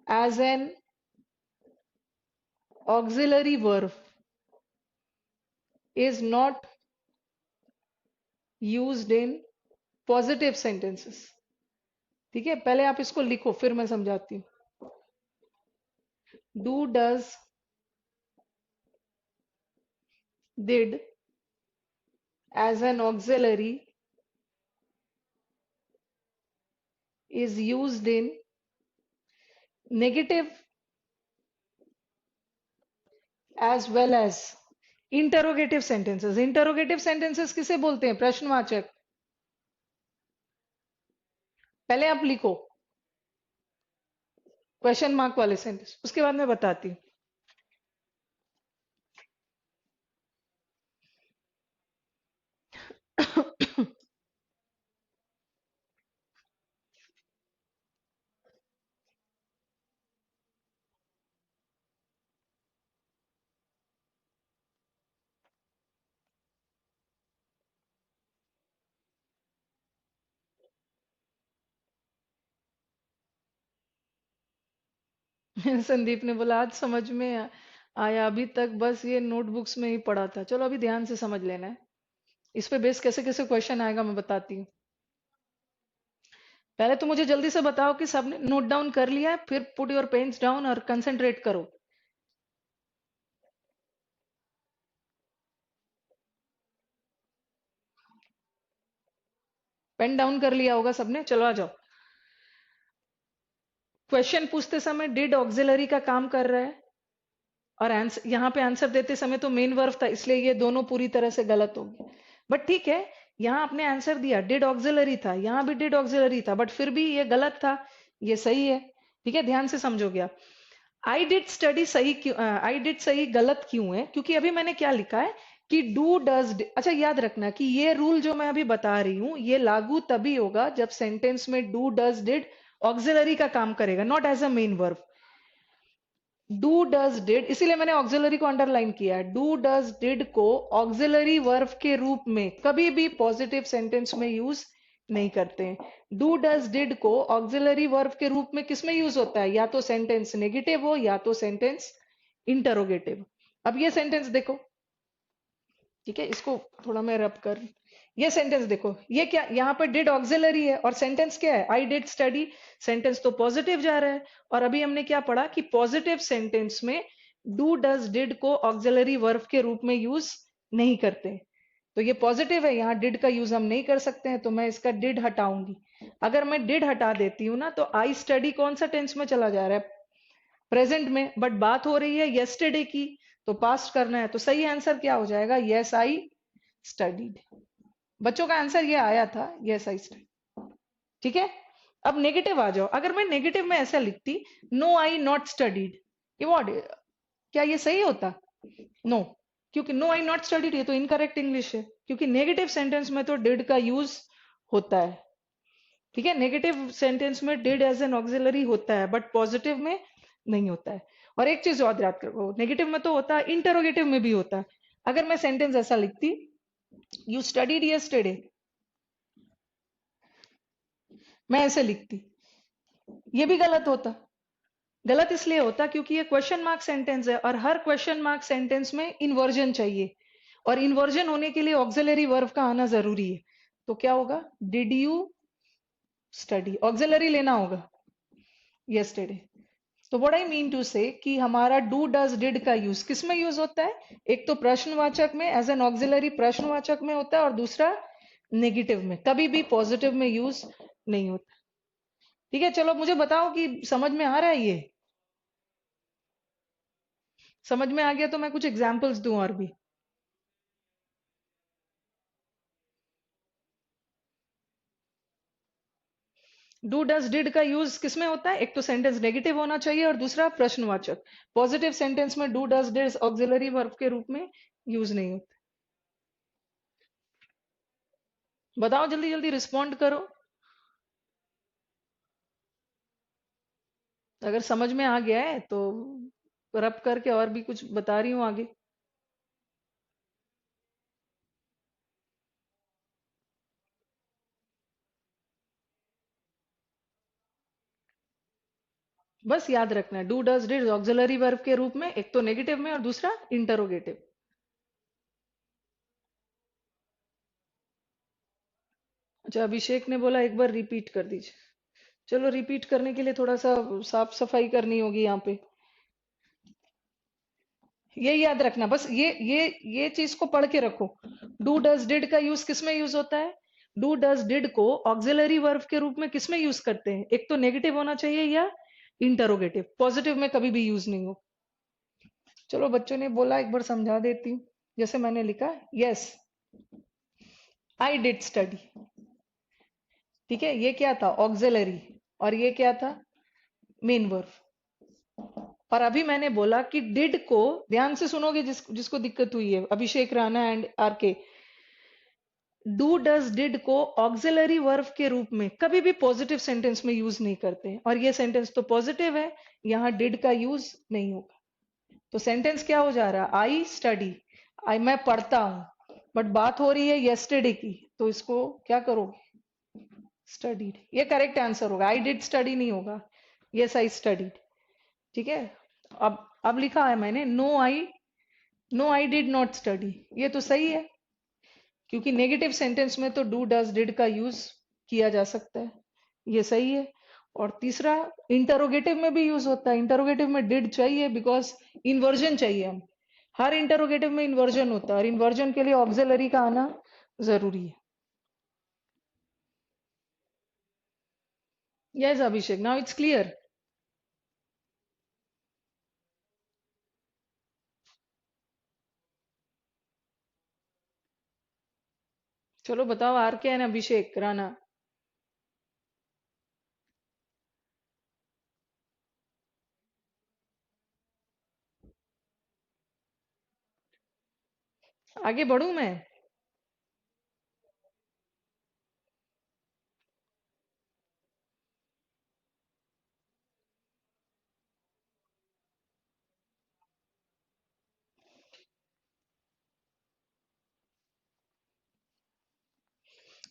as an auxiliary verb is not used in positive sentences। ठीक है, पहले आप इसको लिखो, फिर मैं समझाती हूँ। Do, does, did as an auxiliary is used in negative as well as interrogative sentences। interrogative sentences किसे बोलते हैं? प्रश्नवाचक। पहले आप लिखो क्वेश्चन मार्क वाले सेंटेंस, उसके बाद मैं बताती हूँ। संदीप ने बोला आज समझ में आया, अभी तक बस ये नोटबुक्स में ही पढ़ा था। चलो अभी ध्यान से समझ लेना है। इस पे बेस कैसे कैसे क्वेश्चन आएगा मैं बताती हूँ। पहले तो मुझे जल्दी से बताओ कि सबने नोट डाउन कर लिया है, फिर पुट योर पेन्स डाउन और कंसंट्रेट करो। पेन डाउन कर लिया होगा सबने, चलो आ जाओ। क्वेश्चन पूछते समय डिड ऑक्सिलरी का काम कर रहा है, और आंसर यहाँ पे आंसर देते समय तो मेन वर्ब था, इसलिए ये दोनों पूरी तरह से गलत हो गए। बट ठीक है, यहाँ आपने आंसर दिया डिड ऑक्सिलरी था, यहाँ भी डिड ऑक्सिलरी था, बट फिर भी ये गलत था, ये सही है। ठीक है, ध्यान से समझोगे आप। आई डिड स्टडी सही क्यों, आई डिड सही गलत क्यों है, क्योंकि अभी मैंने क्या लिखा है कि डू डज। अच्छा याद रखना कि ये रूल जो मैं अभी बता रही हूं ये लागू तभी होगा जब सेंटेंस में डू डज डिड ऑक्सिलरी का काम करेगा, not as a main verb. Do does did, इसीलिए मैंने ऑक्सिलरी को अंडरलाइन किया है। डू डज डिड को ऑक्सिलरी वर्ब के रूप में कभी भी पॉजिटिव सेंटेंस में यूज नहीं करते हैं। डू डज डिड को ऑक्सिलरी वर्ब के रूप में किसमें यूज होता है, या तो सेंटेंस नेगेटिव हो या तो सेंटेंस इंटरोगेटिव। अब ये सेंटेंस देखो, ठीक है, इसको थोड़ा मैं रब कर, ये सेंटेंस देखो, ये क्या, यहाँ पे डिड ऑक्सिलरी है और सेंटेंस क्या है, आई डिड स्टडी। सेंटेंस तो पॉजिटिव जा रहा है, और अभी हमने क्या पढ़ा कि पॉजिटिव सेंटेंस में डू डज डिड को ऑक्सिलरी वर्ब के रूप में यूज नहीं करते। तो ये पॉजिटिव है, यहाँ डिड का यूज हम नहीं कर सकते हैं, तो मैं इसका डिड हटाऊंगी। अगर मैं डिड हटा देती हूँ ना, तो आई स्टडी कौन सा टेंस में चला जा रहा है, प्रेजेंट में, बट बात हो रही है यस्टरडे की, तो पास्ट करना है, तो सही आंसर क्या हो जाएगा, यस आई स्टडीड। बच्चों का आंसर ये आया था, यस आई स्टडी। ठीक है, अब नेगेटिव आ जाओ। अगर मैं नेगेटिव में ऐसा लिखती, नो आई नॉट स्टडीड, ये व्हाट, क्या ये सही होता, नो, क्योंकि नो आई नॉट स्टडीड ये तो इनकरेक्ट इंग्लिश है, क्योंकि नेगेटिव सेंटेंस में तो डिड का यूज होता है। ठीक है, नेगेटिव सेंटेंस में डिड एज एन ऑक्सिलरी होता है, बट पॉजिटिव में नहीं होता है। और एक चीज और याद करो, नेगेटिव में तो होता है, इंटरोगेटिव में भी होता है। अगर मैं सेंटेंस ऐसा लिखती, यू स्टडीड यस्टरडे, मैं ऐसे लिखती, ये भी गलत होता। गलत इसलिए होता क्योंकि ये क्वेश्चन मार्क सेंटेंस है, और हर क्वेश्चन मार्क सेंटेंस में इन्वर्जन चाहिए, और इन्वर्जन होने के लिए ऑक्सिलरी वर्ब का आना जरूरी है। तो क्या होगा, डिड यू स्टडी, ऑक्सिलरी लेना होगा यस्टरडे। तो व्हाट आई मीन टू से कि हमारा डू डज डिड का यूज किस में यूज होता है, एक तो प्रश्नवाचक में एज एन ऑक्सिलरी प्रश्नवाचक में होता है, और दूसरा नेगेटिव में, कभी भी पॉजिटिव में यूज नहीं होता। ठीक है, चलो मुझे बताओ कि समझ में आ रहा है ये, समझ में आ गया तो मैं कुछ एग्जांपल्स दूं और भी। डू डज डिड का यूज किसमें होता है, एक तो सेंटेंस नेगेटिव होना चाहिए और दूसरा प्रश्नवाचक। पॉजिटिव सेंटेंस में do does did auxiliary verb के रूप में यूज नहीं होता। बताओ जल्दी जल्दी रिस्पॉन्ड करो, अगर समझ में आ गया है तो रब करके और भी कुछ बता रही हूँ आगे। बस याद रखना, do does did auxiliary verb के रूप में, एक तो नेगेटिव में और दूसरा इंटरोगेटिव। अच्छा, अभिषेक ने बोला एक बार रिपीट कर दीजिए। चलो रिपीट करने के लिए थोड़ा सा साफ सफाई करनी होगी यहाँ पे। ये याद रखना, बस ये चीज को पढ़ के रखो। डू डज डिड का यूज किसमें यूज होता है, डू डज डिड को ऑक्सिलरी वर्ब के रूप में किसमें यूज करते हैं, एक तो नेगेटिव होना चाहिए या इंटरोगेटिव, पॉजिटिव में कभी भी यूज नहीं हो। चलो बच्चों ने बोला, एक बार समझा देती हूँ। जैसे मैंने लिखा, यस आई डिड स्टडी, ठीक है, ये क्या था, ऑक्सिलरी, और ये क्या था, मेन वर्ब। और अभी मैंने बोला कि डिड को, ध्यान से सुनोगे जिसको दिक्कत हुई है, अभिषेक राणा एंड आर के, डू डज डिड को ऑक्सिलरी वर्ब के रूप में कभी भी पॉजिटिव सेंटेंस में यूज नहीं करते, और ये सेंटेंस तो पॉजिटिव है, यहाँ डिड का यूज नहीं होगा। तो सेंटेंस क्या हो जा रहा है, आई स्टडी, आई मैं पढ़ता हूं, बट बात हो रही है यस्टरडे की, तो इसको क्या करोगे, स्टडीड, ये करेक्ट आंसर होगा, आई डिड स्टडी नहीं होगा, यस आई स्टडीड। ठीक है। अब लिखा है मैंने, no I did not study, ये तो सही है, क्योंकि नेगेटिव सेंटेंस में तो डू डज डिड का यूज किया जा सकता है, ये सही है। और तीसरा, इंटरोगेटिव में भी यूज होता है, इंटरोगेटिव में डिड चाहिए बिकॉज इन्वर्जन चाहिए हम, हर इंटरोगेटिव में इन्वर्जन होता है और इन्वर्जन के लिए ऑक्सिलरी का आना जरूरी है। Yes Abhishek, now it's clear. चलो बताओ, आर के एन अभिषेक राणा। आगे बढ़ूं मैं?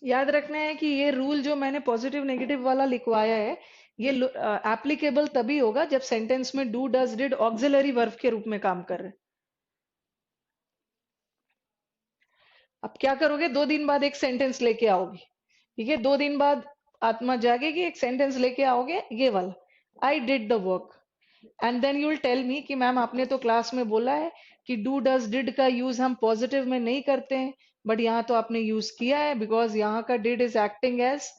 याद रखना है कि ये रूल जो मैंने पॉजिटिव नेगेटिव वाला लिखवाया है, ये एप्लीकेबल तभी होगा जब सेंटेंस में do does did auxiliary verb के रूप में काम कर रहे हैं। अब क्या करोगे, 2 दिन बाद एक सेंटेंस लेके आओगे, ठीक है, 2 दिन बाद आत्मा जागेगी, एक सेंटेंस लेके आओगे ये वाला, I did the work, and then you will tell me कि मैम आपने तो क्लास में बोला है कि डू डज डिड का यूज हम पॉजिटिव में नहीं करते हैं, बट यहाँ तो आपने यूज किया है बिकॉज यहाँ का did is acting as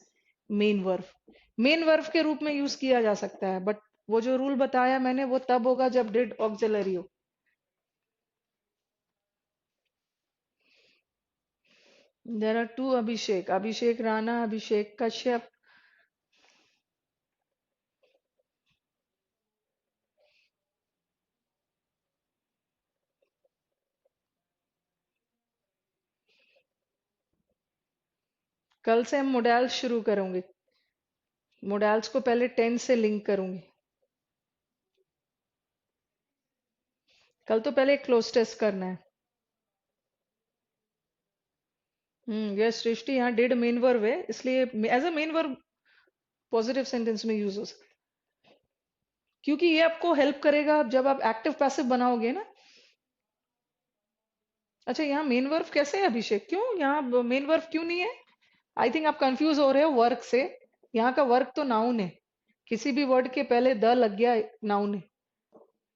main verb, main verb के रूप में यूज किया जा सकता है, बट वो जो रूल बताया मैंने वो तब होगा जब डिड ऑक्सिलरी हो। देयर आर टू अभिषेक, अभिषेक राणा, अभिषेक कश्यप। कल से हम मोडेल्स शुरू करेंगे, मोडेल्स को पहले टेंस से लिंक करूंगी। कल तो पहले क्लोज टेस्ट करना है। यस सृष्टि, यहाँ डिड मेन वर्ब है, इसलिए as a main verb positive sentence में यूज हो सकता है, क्योंकि ये आपको हेल्प करेगा जब आप एक्टिव पैसिव बनाओगे ना। अच्छा, यहाँ मेन वर्ब कैसे है अभिषेक, क्यों यहाँ मेन वर्ब क्यों नहीं है? आई थिंक आप कंफ्यूज हो रहे हो वर्क से। यहाँ का वर्क तो नाउन है, किसी भी वर्ड के पहले द लग गया, नाउन है,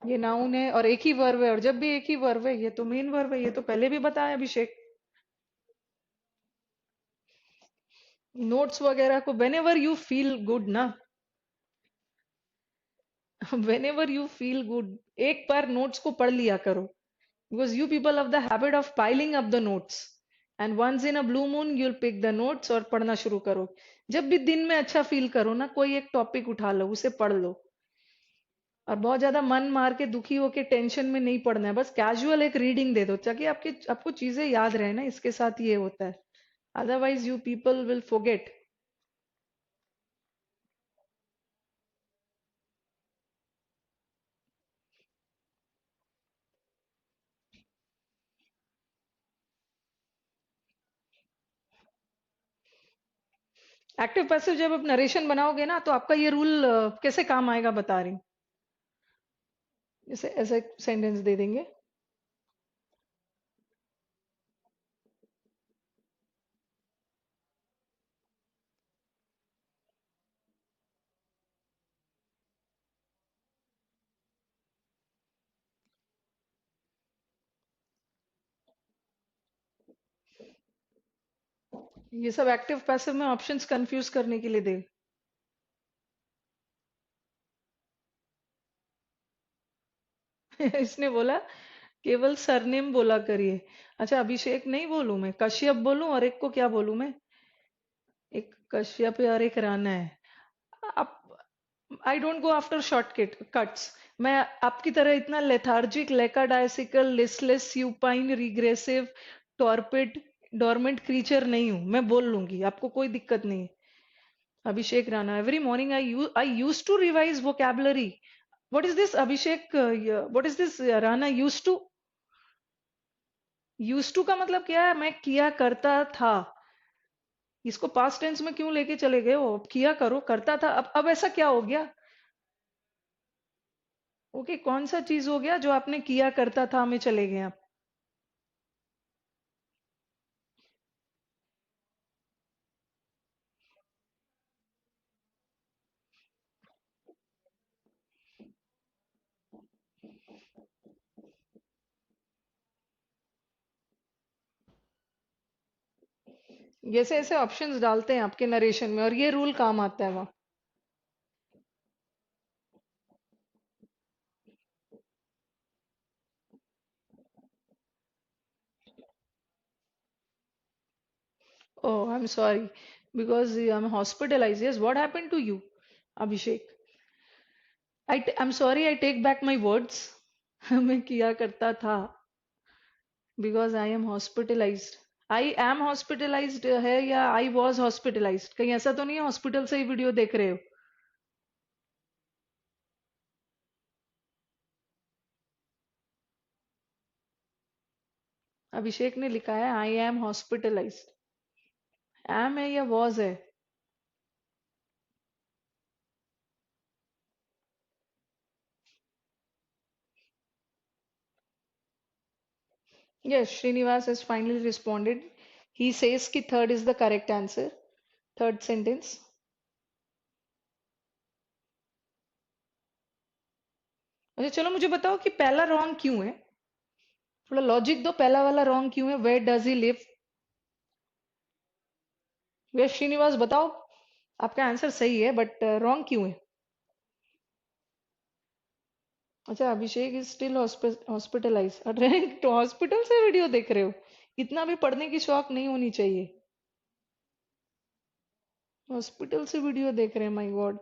ये नाउन है और एक ही वर्ब है, और जब भी एक ही वर्ब है ये तो मेन वर्ब है, ये तो पहले भी बताया अभिषेक। नोट्स वगैरह को whenever you feel good ना, whenever you feel good, एक बार नोट्स को पढ़ लिया करो, because you people have the habit of piling up the notes, and once in a blue moon you'll pick the notes और पढ़ना शुरू करो। जब भी दिन में अच्छा फील करो ना, कोई एक टॉपिक उठा लो, उसे पढ़ लो, और बहुत ज्यादा मन मार के दुखी होके टेंशन में नहीं पढ़ना है, बस कैजुअल एक रीडिंग दे दो ताकि आपको चीजें याद रहे ना, इसके साथ ये होता है, otherwise you people will forget. Active passive जब आप नरेशन बनाओगे ना, तो आपका ये रूल कैसे काम आएगा बता रही हूँ। जैसे ऐसा सेंटेंस दे देंगे, ये सब एक्टिव पैसिव में ऑप्शंस कंफ्यूज करने के लिए दे। इसने बोला केवल सरनेम बोला करिए। अच्छा अभिषेक नहीं बोलूं मैं, कश्यप बोलूं, और एक को क्या बोलूं मैं? एक कश्यप है और एक राणा है। आप, I don't go after shortcut cuts. मैं आपकी तरह इतना lethargic, lackadaisical, listless, supine, regressive, torpid, dormant creature नहीं हूं, मैं बोल लूंगी, आपको कोई दिक्कत नहीं है। Abhishek Rana, every morning I use to revise vocabulary. What is this Abhishek, what is this Rana, use to? Use to का मतलब क्या है? मैं किया करता था, इसको पास्ट टेंस में क्यों लेके चले गए हो? अब किया करो, करता था, अब ऐसा क्या हो गया? ओके, कौन सा चीज हो गया जो आपने किया करता था में चले गए आप? जैसे ऐसे ऑप्शंस डालते हैं आपके नरेशन में और ये रूल काम आता है वहाँ। Oh, I'm sorry because I'm hospitalized. Yes, what happened to you, Abhishek? I'm sorry, I take back my words. मैं किया करता था because I am hospitalized. I am hospitalized है या I was hospitalized? कहीं ऐसा तो नहीं है हॉस्पिटल से ही वीडियो देख रहे हो? अभिषेक ने लिखा है I am hospitalized. am है या was है? Yes, Srinivas has finally responded. He says कि third is the correct answer. Third sentence. अच्छा चलो मुझे बताओ कि पहला रॉन्ग क्यों है? थोड़ा लॉजिक दो, पहला वाला रॉन्ग क्यों है? Where does he live? Where Srinivas बताओ, आपका आंसर सही है बट रॉन्ग क्यों है? अच्छा, अभिषेक इज स्टिल हॉस्पिटलाइज। अरे तो हॉस्पिटल से वीडियो देख रहे हो? इतना भी पढ़ने की शौक नहीं होनी चाहिए। हॉस्पिटल से वीडियो देख रहे हैं, माय गॉड।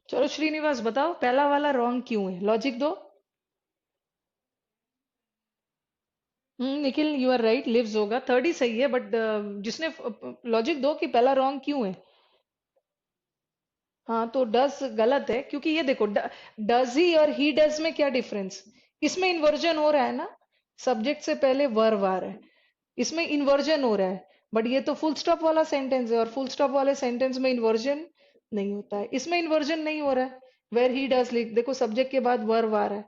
चलो श्रीनिवास बताओ पहला वाला रॉन्ग क्यों है, लॉजिक दो। Nikhil you are right, lives होगा, थर्ड ही सही है बट जिसने लॉजिक दो कि पहला रॉन्ग क्यों है। हाँ तो डज गलत है क्योंकि ये देखो डज ही और ही डज में क्या डिफरेंस? इसमें इन्वर्जन हो रहा है ना, सब्जेक्ट से पहले वर वार है, इसमें इन्वर्जन हो रहा है। बट ये तो फुल स्टॉप वाला सेंटेंस है और फुल स्टॉप वाले सेंटेंस में इन्वर्जन नहीं होता है, इसमें इन्वर्जन नहीं हो रहा है। वेर ही डज लिख देखो, सब्जेक्ट के बाद वर वार है।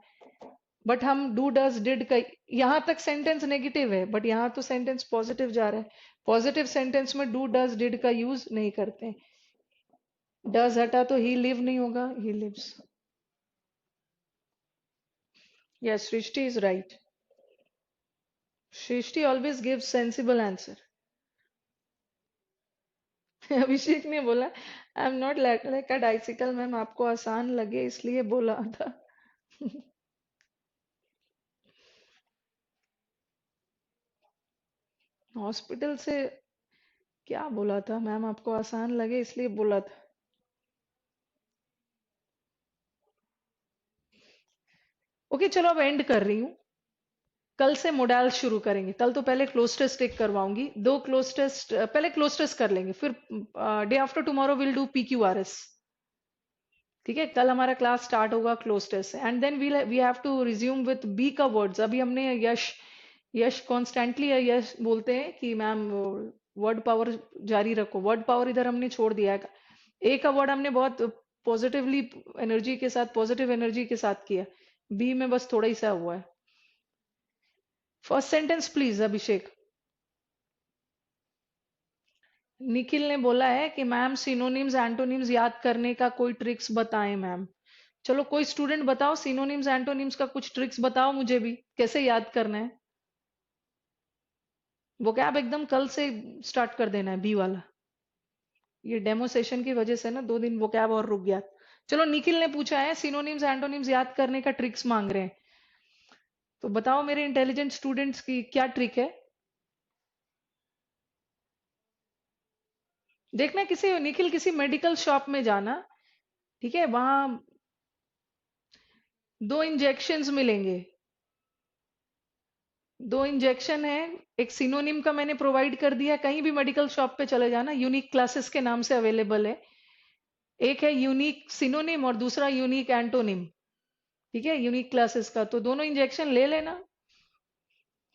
बट हम डू डज डिड का यहाँ तक सेंटेंस नेगेटिव है बट यहाँ तो सेंटेंस पॉजिटिव जा रहा है। पॉजिटिव सेंटेंस में डू डज डिड का यूज नहीं करते। डज हटा तो ही लिव नहीं होगा, ही lives. Yes, Srishti is right. Srishti always give sensible answer. Abhishek ने बोला I am not like a lackadaisical ma'am, आपको आसान लगे इसलिए बोला था। हॉस्पिटल से क्या बोला था मैम, आपको आसान लगे इसलिए बोला था। ओके चलो अब एंड कर रही हूँ। कल से मोडाल शुरू करेंगे, कल तो पहले क्लोज टेस्ट एक करवाऊंगी, दो क्लोज टेस्ट पहले क्लोज टेस्ट कर लेंगे, फिर day after tomorrow will do PQRS। ठीक है, कल हमारा क्लास स्टार्ट होगा क्लोज टेस्ट से and then we have to resume with B का वर्ड्स। अभी हमने यश, यश कॉन्स्टेंटली यश बोलते हैं कि मैम वर्ड पावर जारी रखो, वर्ड पावर इधर हमने छोड़ दिया है। ए का वर्ड हमने बहुत पॉजिटिवली एनर्जी के साथ, पॉजिटिव एनर्जी के साथ किया, बी में बस थोड़ा ही सा हुआ है। फर्स्ट सेंटेंस प्लीज अभिषेक। निखिल ने बोला है कि मैम सिनोनिम्स एंटोनिम्स याद करने का कोई ट्रिक्स बताएं मैम। चलो कोई स्टूडेंट बताओ सिनोनिम्स एंटोनिम्स का कुछ ट्रिक्स बताओ मुझे भी, कैसे याद करना है। वोकैब एकदम कल से स्टार्ट कर देना है, बी वाला। ये डेमो सेशन की वजह से ना 2 दिन वोकैब और रुक गया। चलो निखिल ने पूछा है सिनोनिम्स एंटोनिम्स याद करने का ट्रिक्स मांग रहे हैं, तो बताओ मेरे इंटेलिजेंट स्टूडेंट्स की क्या ट्रिक है। देखना किसी निखिल किसी मेडिकल शॉप में जाना, ठीक है, वहां 2 इंजेक्शंस मिलेंगे, 2 इंजेक्शन है। एक सिनोनिम का मैंने प्रोवाइड कर दिया, कहीं भी मेडिकल शॉप पे चले जाना, यूनिक क्लासेस के नाम से अवेलेबल है। एक है यूनिक सिनोनिम और दूसरा यूनिक एंटोनिम। ठीक है, यूनिक क्लासेस का, तो दोनों इंजेक्शन ले लेना,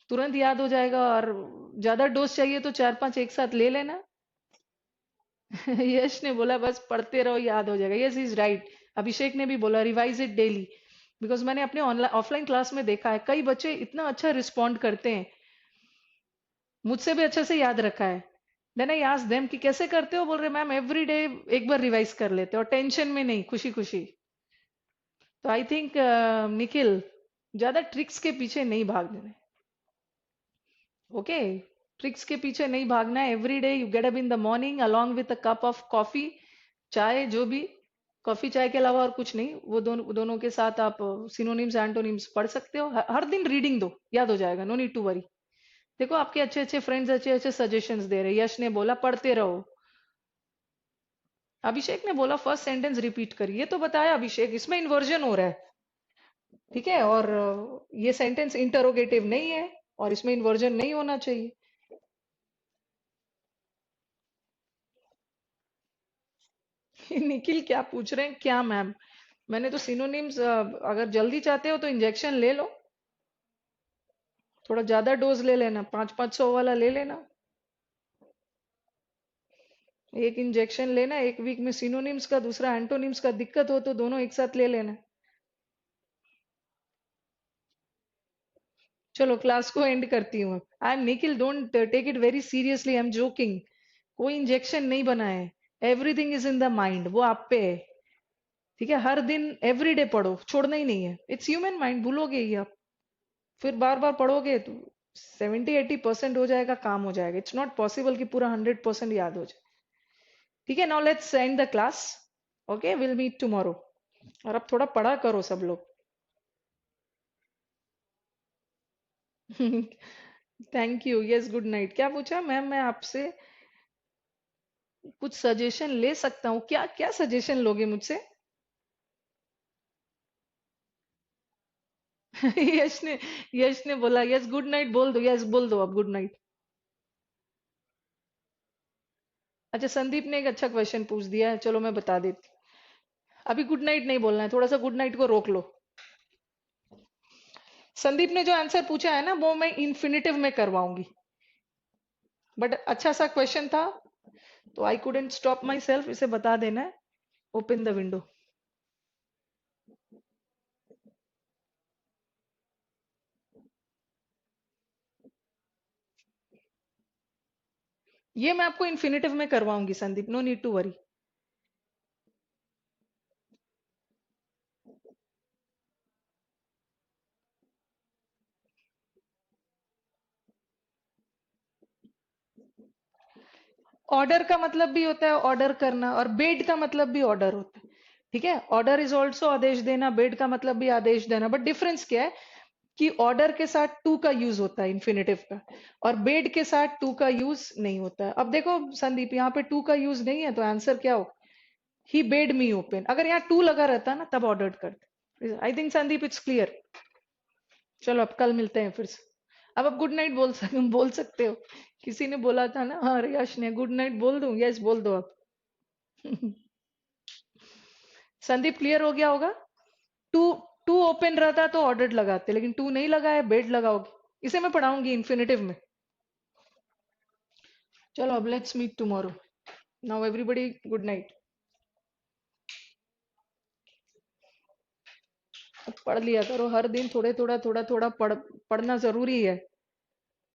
तुरंत याद हो जाएगा। और ज्यादा डोज चाहिए तो 4-5 एक साथ ले लेना। यश ने बोला बस पढ़ते रहो याद हो जाएगा। Yes is right. अभिषेक ने भी बोला रिवाइज इट डेली। बिकॉज मैंने अपने ऑनलाइन ऑफलाइन क्लास में देखा है कई बच्चे इतना अच्छा रिस्पॉन्ड करते हैं, मुझसे भी अच्छे से याद रखा है। देन आई आस्क्ड देम कि कैसे करते हो, बोल रहे मैम एवरी डे एक बार रिवाइज कर लेते और टेंशन में नहीं, खुशी खुशी। तो आई थिंक निखिल, ज्यादा ट्रिक्स के पीछे नहीं भागना है। ओके, ट्रिक्स के पीछे नहीं भागना है। Every day you get up in the morning along with a cup of coffee, चाय जो भी, कॉफी चाय के अलावा और कुछ नहीं, वो दोनों के साथ आप सिनोनिम्स एंटोनिम्स पढ़ सकते हो। हर दिन रीडिंग दो, याद हो जाएगा, नो नीड टू वरी। देखो आपके अच्छे अच्छे फ्रेंड्स अच्छे अच्छे सजेशंस दे रहे हैं। यश ने बोला पढ़ते रहो। अभिषेक ने बोला फर्स्ट सेंटेंस रिपीट करिए, ये तो बताया अभिषेक, इसमें इन्वर्जन हो रहा है। ठीक है, और ये सेंटेंस इंटरोगेटिव नहीं है और इसमें इन्वर्जन नहीं होना चाहिए। निखिल क्या पूछ रहे हैं क्या मैम? मैंने तो सिनोनिम्स, अगर जल्दी चाहते हो तो इंजेक्शन ले लो, थोड़ा ज्यादा डोज ले लेना, 500-500 वाला ले लेना। एक इंजेक्शन लेना, एक वीक में सिनोनिम्स का, दूसरा एंटोनिम्स का, दिक्कत हो तो दोनों एक साथ ले लेना। चलो क्लास को एंड करती हूँ। I am Nikhil, don't take it very seriously, I am joking. कोई इंजेक्शन नहीं बना है, everything is in the mind, वो आप पे है। ठीक है, हर दिन एवरी डे पढ़ो, छोड़ना ही नहीं है। इट्स ह्यूमन माइंड, भूलोगे ही आप, फिर बार बार पढ़ोगे तो 70-80% हो जाएगा, काम हो जाएगा। इट्स नॉट पॉसिबल कि पूरा 100% याद हो जाए। ठीक है, now let's end the class. Okay, will meet tomorrow. और अब थोड़ा पढ़ा करो सब लोग। Thank you. Yes, good night. क्या पूछा मैम? मैं आपसे कुछ सजेशन ले सकता हूँ क्या? क्या सजेशन लोगे मुझसे? यश ने यश ने बोला यस गुड नाइट बोल दो, यस बोल दो अब गुड नाइट। अच्छा, संदीप ने एक अच्छा क्वेश्चन पूछ दिया है, चलो मैं बता देती हूँ। अभी गुड नाइट नहीं बोलना है, थोड़ा सा गुड नाइट को रोक लो। संदीप ने जो आंसर पूछा है ना, वो मैं इन्फिनिटिव में करवाऊंगी, बट अच्छा सा क्वेश्चन था तो I couldn't stop myself, इसे बता देना है। Open the window. ये मैं आपको इन्फिनिटिव में करवाऊंगी Sandeep, no need to worry. Order का मतलब भी होता है ऑर्डर करना, और बेड का मतलब भी ऑर्डर होता है। ठीक है, ऑर्डर इज ऑल्सो आदेश देना, बेड का मतलब भी आदेश देना, बट डिफरेंस क्या है कि ऑर्डर के साथ टू का यूज होता है इन्फिनेटिव का, और बेड के साथ टू का यूज नहीं होता है। अब देखो संदीप, यहाँ पे टू का यूज नहीं है तो आंसर क्या हो? ही बेड मी ओपन। अगर यहाँ टू लगा रहता ना तब ऑर्डर करते। I think Sandeep it's clear. चलो अब कल मिलते हैं फिर से। अब आप गुड नाइट बोल सकते हो। किसी ने बोला था ना, हाँ यश ने, गुड नाइट बोल दूं? यस बोल दो अब। संदीप क्लियर हो गया होगा। टू टू ओपन रहता तो ऑर्डर लगाते, लेकिन टू नहीं लगा है, बेड लगाओगे। इसे मैं पढ़ाऊंगी इन्फिनेटिव में। चलो अब let's meet tomorrow. Now everybody good night. अब पढ़ लिया करो, हर दिन थोड़े थोड़ा थोड़ा थोड़ा पढ़ना जरूरी है।